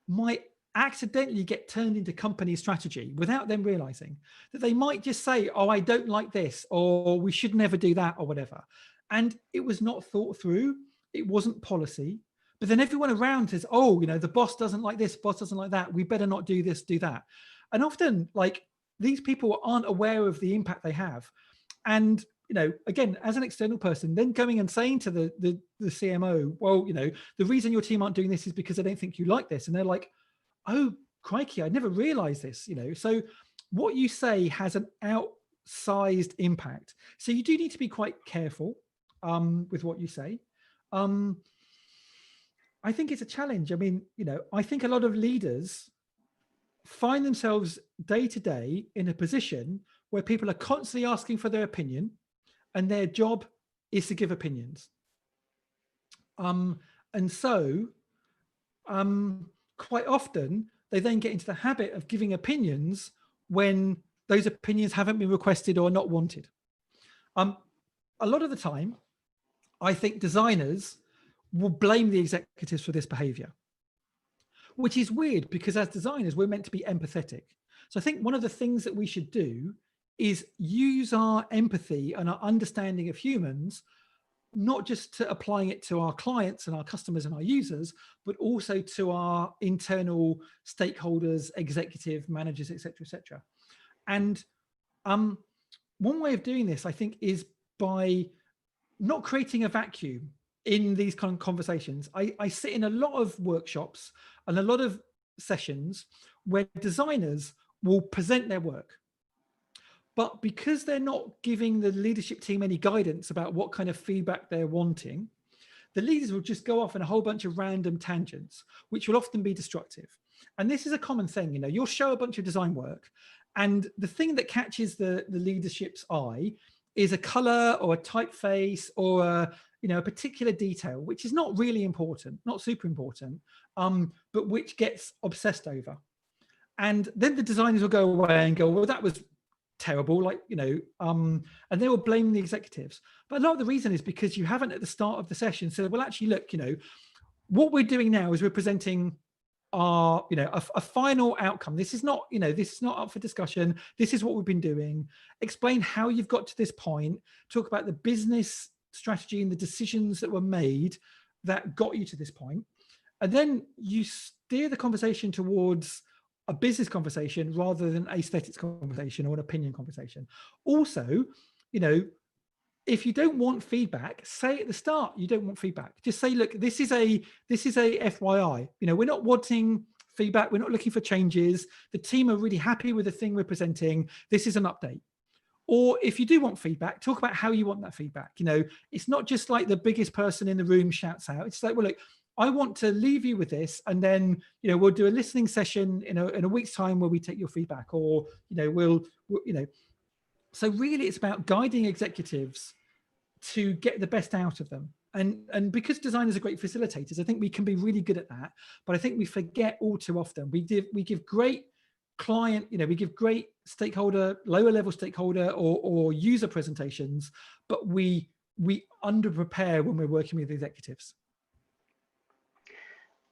might accidentally get turned into company strategy without them realizing that. They might just say, oh, I don't like this, or we should never do that, or whatever. And it was not thought through. It wasn't policy. But then everyone around says, oh, the boss doesn't like this, boss doesn't like that. We better not do this, do that. And often, like, these people aren't aware of the impact they have. And, again, as an external person, then going and saying to the CMO, well, the reason your team aren't doing this is because I don't think you like this. And they're like, oh, crikey, I never realized this, So what you say has an outsized impact. So you do need to be quite careful with what you say. I think it's a challenge. I mean, I think a lot of leaders find themselves day to day in a position where people are constantly asking for their opinion, and their job is to give opinions. And so quite often they then get into the habit of giving opinions when those opinions haven't been requested or not wanted. A lot of the time, I think designers will blame the executives for this behavior, which is weird because as designers, we're meant to be empathetic. So I think one of the things that we should do is use our empathy and our understanding of humans, not just to applying it to our clients and our customers and our users, but also to our internal stakeholders, executive managers, et cetera, And one way of doing this, I think, is by not creating a vacuum in these kind of conversations. I sit in a lot of workshops and a lot of sessions where designers will present their work. But because they're not giving the leadership team any guidance about what kind of feedback they're wanting, the leaders will just go off on a whole bunch of random tangents, which will often be destructive. And this is a common thing. You'll show a bunch of design work, and the thing that catches the leadership's eye is a color or a typeface or a particular detail, which is not really important, not super important, but which gets obsessed over. And then the designers will go away and go, well, that was terrible, and they will blame the executives. But a lot of the reason is because you haven't at the start of the session said, well, actually, look, what we're doing now is we're presenting our, a final outcome. This is not, this is not up for discussion. This is what we've been doing. Explain how you've got to this point. Talk about the business strategy and the decisions that were made that got you to this point. And then you steer the conversation towards a business conversation rather than aesthetics conversation or an opinion conversation. Also, if you don't want feedback, say at the start you don't want feedback. Just say, look, this is a FYI. We're not wanting feedback. We're not looking for changes. The team are really happy with the thing we're presenting. This is an update. Or if you do want feedback, talk about how you want that feedback. It's not just like the biggest person in the room shouts out. It's like, well, look, I want to leave you with this, and then we'll do a listening session in a week's time where we take your feedback, or we'll. So really, it's about guiding executives to get the best out of them, and because designers are great facilitators, I think we can be really good at that. But I think we forget all too often. We give great client, we give great stakeholder, lower level stakeholder or user presentations, but we under prepare when we're working with executives.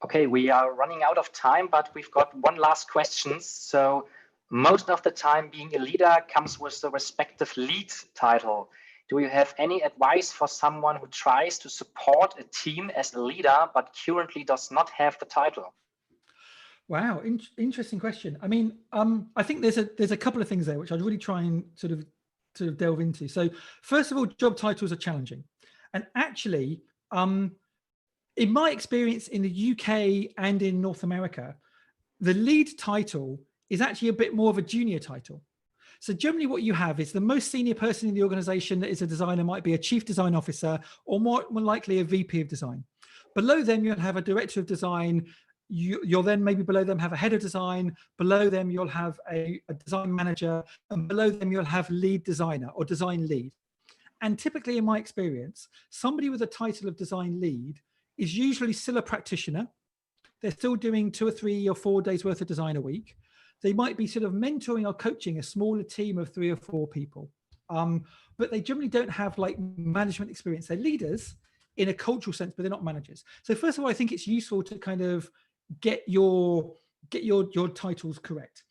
Okay, we are running out of time, but we've got one last question. So most of the time being a leader comes with the respective lead title. Do you have any advice for someone who tries to support a team as a leader, but currently does not have the title? Wow, interesting question. I mean, I think there's a couple of things there which I'd really try and sort of delve into. So first of all, job titles are challenging. And actually, in my experience in the UK and in North America, the lead title is actually a bit more of a junior title. So generally what you have is the most senior person in the organization that is a designer might be a chief design officer, or more likely a VP of design. Below them, you'll have a director of design. You'll then maybe below them have a head of design. Below them, you'll have a design manager. And below them, you'll have lead designer or design lead. And typically in my experience, somebody with a title of design lead is usually still a practitioner. They're still doing 2 or 3 or 4 days worth of design a week. They might be sort of mentoring or coaching a smaller team of 3 or 4 people. But they generally don't have like management experience. They're leaders in a cultural sense, but they're not managers. So first of all, I think it's useful to kind of get your titles correct.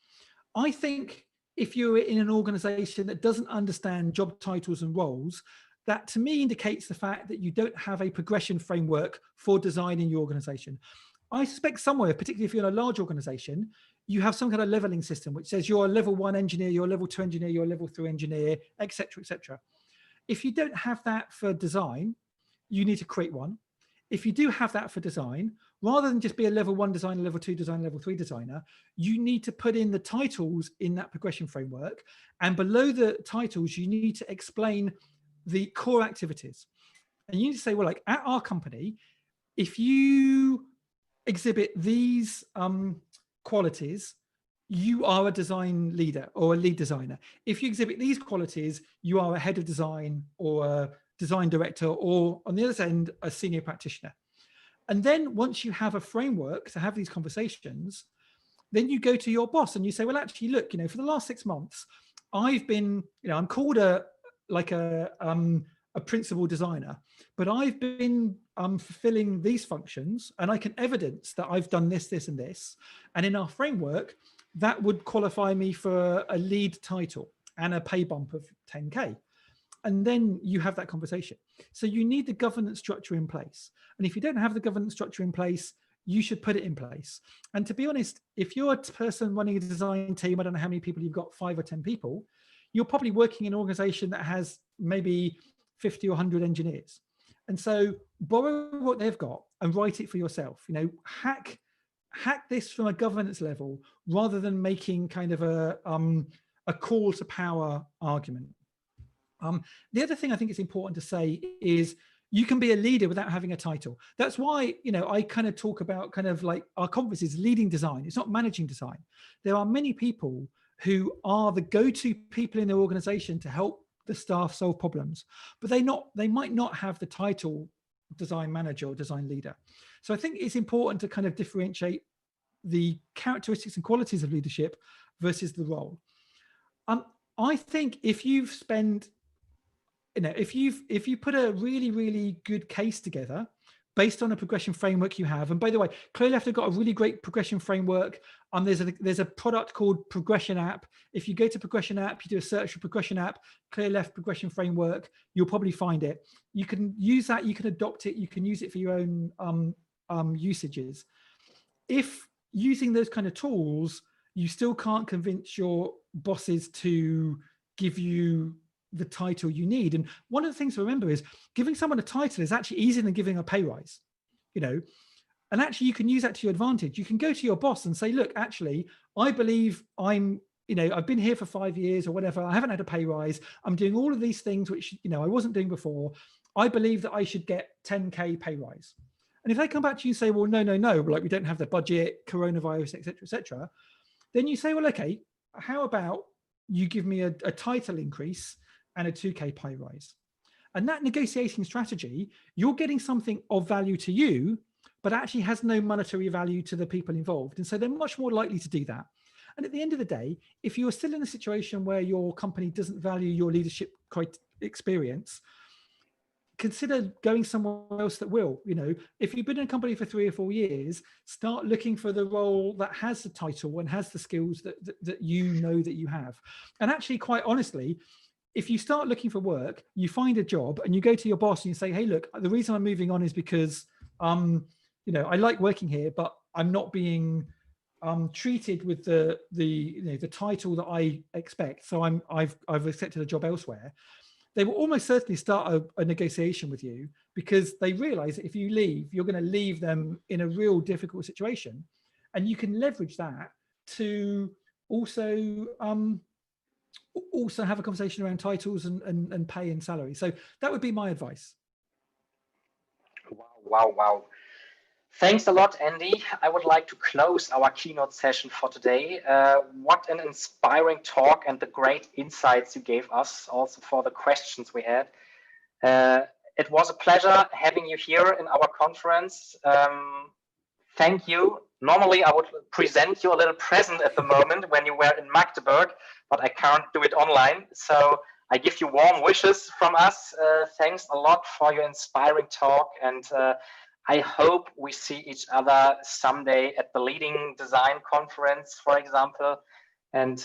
I think if you're in an organization that doesn't understand job titles and roles, that to me indicates the fact that you don't have a progression framework for design in your organization. I suspect somewhere, particularly if you're in a large organization, you have some kind of leveling system which says you're a level 1 engineer, you're a level 2 engineer, you're a level 3 engineer, etc., etc. If you don't have that for design, you need to create one. If you do have that for design, rather than just be a level 1 designer, level 2 designer, level 3 designer, you need to put in the titles in that progression framework. And below the titles, you need to explain the core activities. And you need to say, well, like at our company, if you exhibit these qualities, you are a design leader or a lead designer. If you exhibit these qualities, you are a head of design or a design director, or on the other end, a senior practitioner. And then once you have a framework to have these conversations, then you go to your boss and you say, well, actually, look, for the last 6 months, I've been, I'm called a principal designer, but I've been fulfilling these functions, and I can evidence that I've done this, this, and this. And in our framework, that would qualify me for a lead title and a pay bump of 10K. And then you have that conversation. So you need the governance structure in place. And if you don't have the governance structure in place, you should put it in place. And to be honest, if you're a person running a design team, I don't know how many people you've got, 5 or 10 people, you're probably working in an organization that has maybe 50 or 100 engineers. And so borrow what they've got and write it for yourself. Hack this from a governance level rather than making kind of a call to power argument. The other thing I think it's important to say is you can be a leader without having a title. That's why, I kind of talk about kind of like our conference is leading design. It's not managing design. There are many people who are the go-to people in their organization to help the staff solve problems, but they might not have the title design manager or design leader. So I think it's important to kind of differentiate the characteristics and qualities of leadership versus the role. I think if you've spent if you put a really, really good case together based on a progression framework you have, and by the way, Clearleft have got a really great progression framework. There's a product called Progression App. If you go to Progression App, you do a search for Progression App, Clearleft progression framework, you'll probably find it. You can use that, you can adopt it, you can use it for your own usages. If using those kind of tools, you still can't convince your bosses to give you the title you need. And one of the things to remember is giving someone a title is actually easier than giving a pay rise, and actually you can use that to your advantage. You can go to your boss and say, look, actually, I believe I've been here for 5 years or whatever. I haven't had a pay rise. I'm doing all of these things, which, I wasn't doing before. I believe that I should get 10K pay rise. And if they come back to you and say, well, no, like we don't have the budget, coronavirus, et cetera, then you say, well, okay, how about you give me a title increase and a 2K pay rise? And that negotiating strategy, you're getting something of value to you, but actually has no monetary value to the people involved. And so they're much more likely to do that. And at the end of the day, if you're still in a situation where your company doesn't value your leadership experience, consider going somewhere else that will. If you've been in a company for 3 or 4 years, start looking for the role that has the title and has the skills that that you have. And actually, quite honestly, if you start looking for work, you find a job and you go to your boss and you say, hey, look, the reason I'm moving on is because I like working here, but I'm not being treated with the title that I expect. So I've accepted a job elsewhere. They will almost certainly start a negotiation with you, because they realize that if you leave, you're going to leave them in a real difficult situation. And you can leverage that to also have a conversation around titles and pay and salary. So that would be my advice. Wow. Thanks a lot, Andy. I would like to close our keynote session for today. What an inspiring talk, and the great insights you gave us, also for the questions we had. It was a pleasure having you here in our conference. thank you. Normally, I would present you a little present at the moment when you were in Magdeburg, but I can't do it online. So I give you warm wishes from us. Thanks a lot for your inspiring talk. And I hope we see each other someday at the Leading Design Conference, for example. And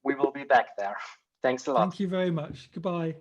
we will be back there. Thanks a lot. Thank you very much. Goodbye.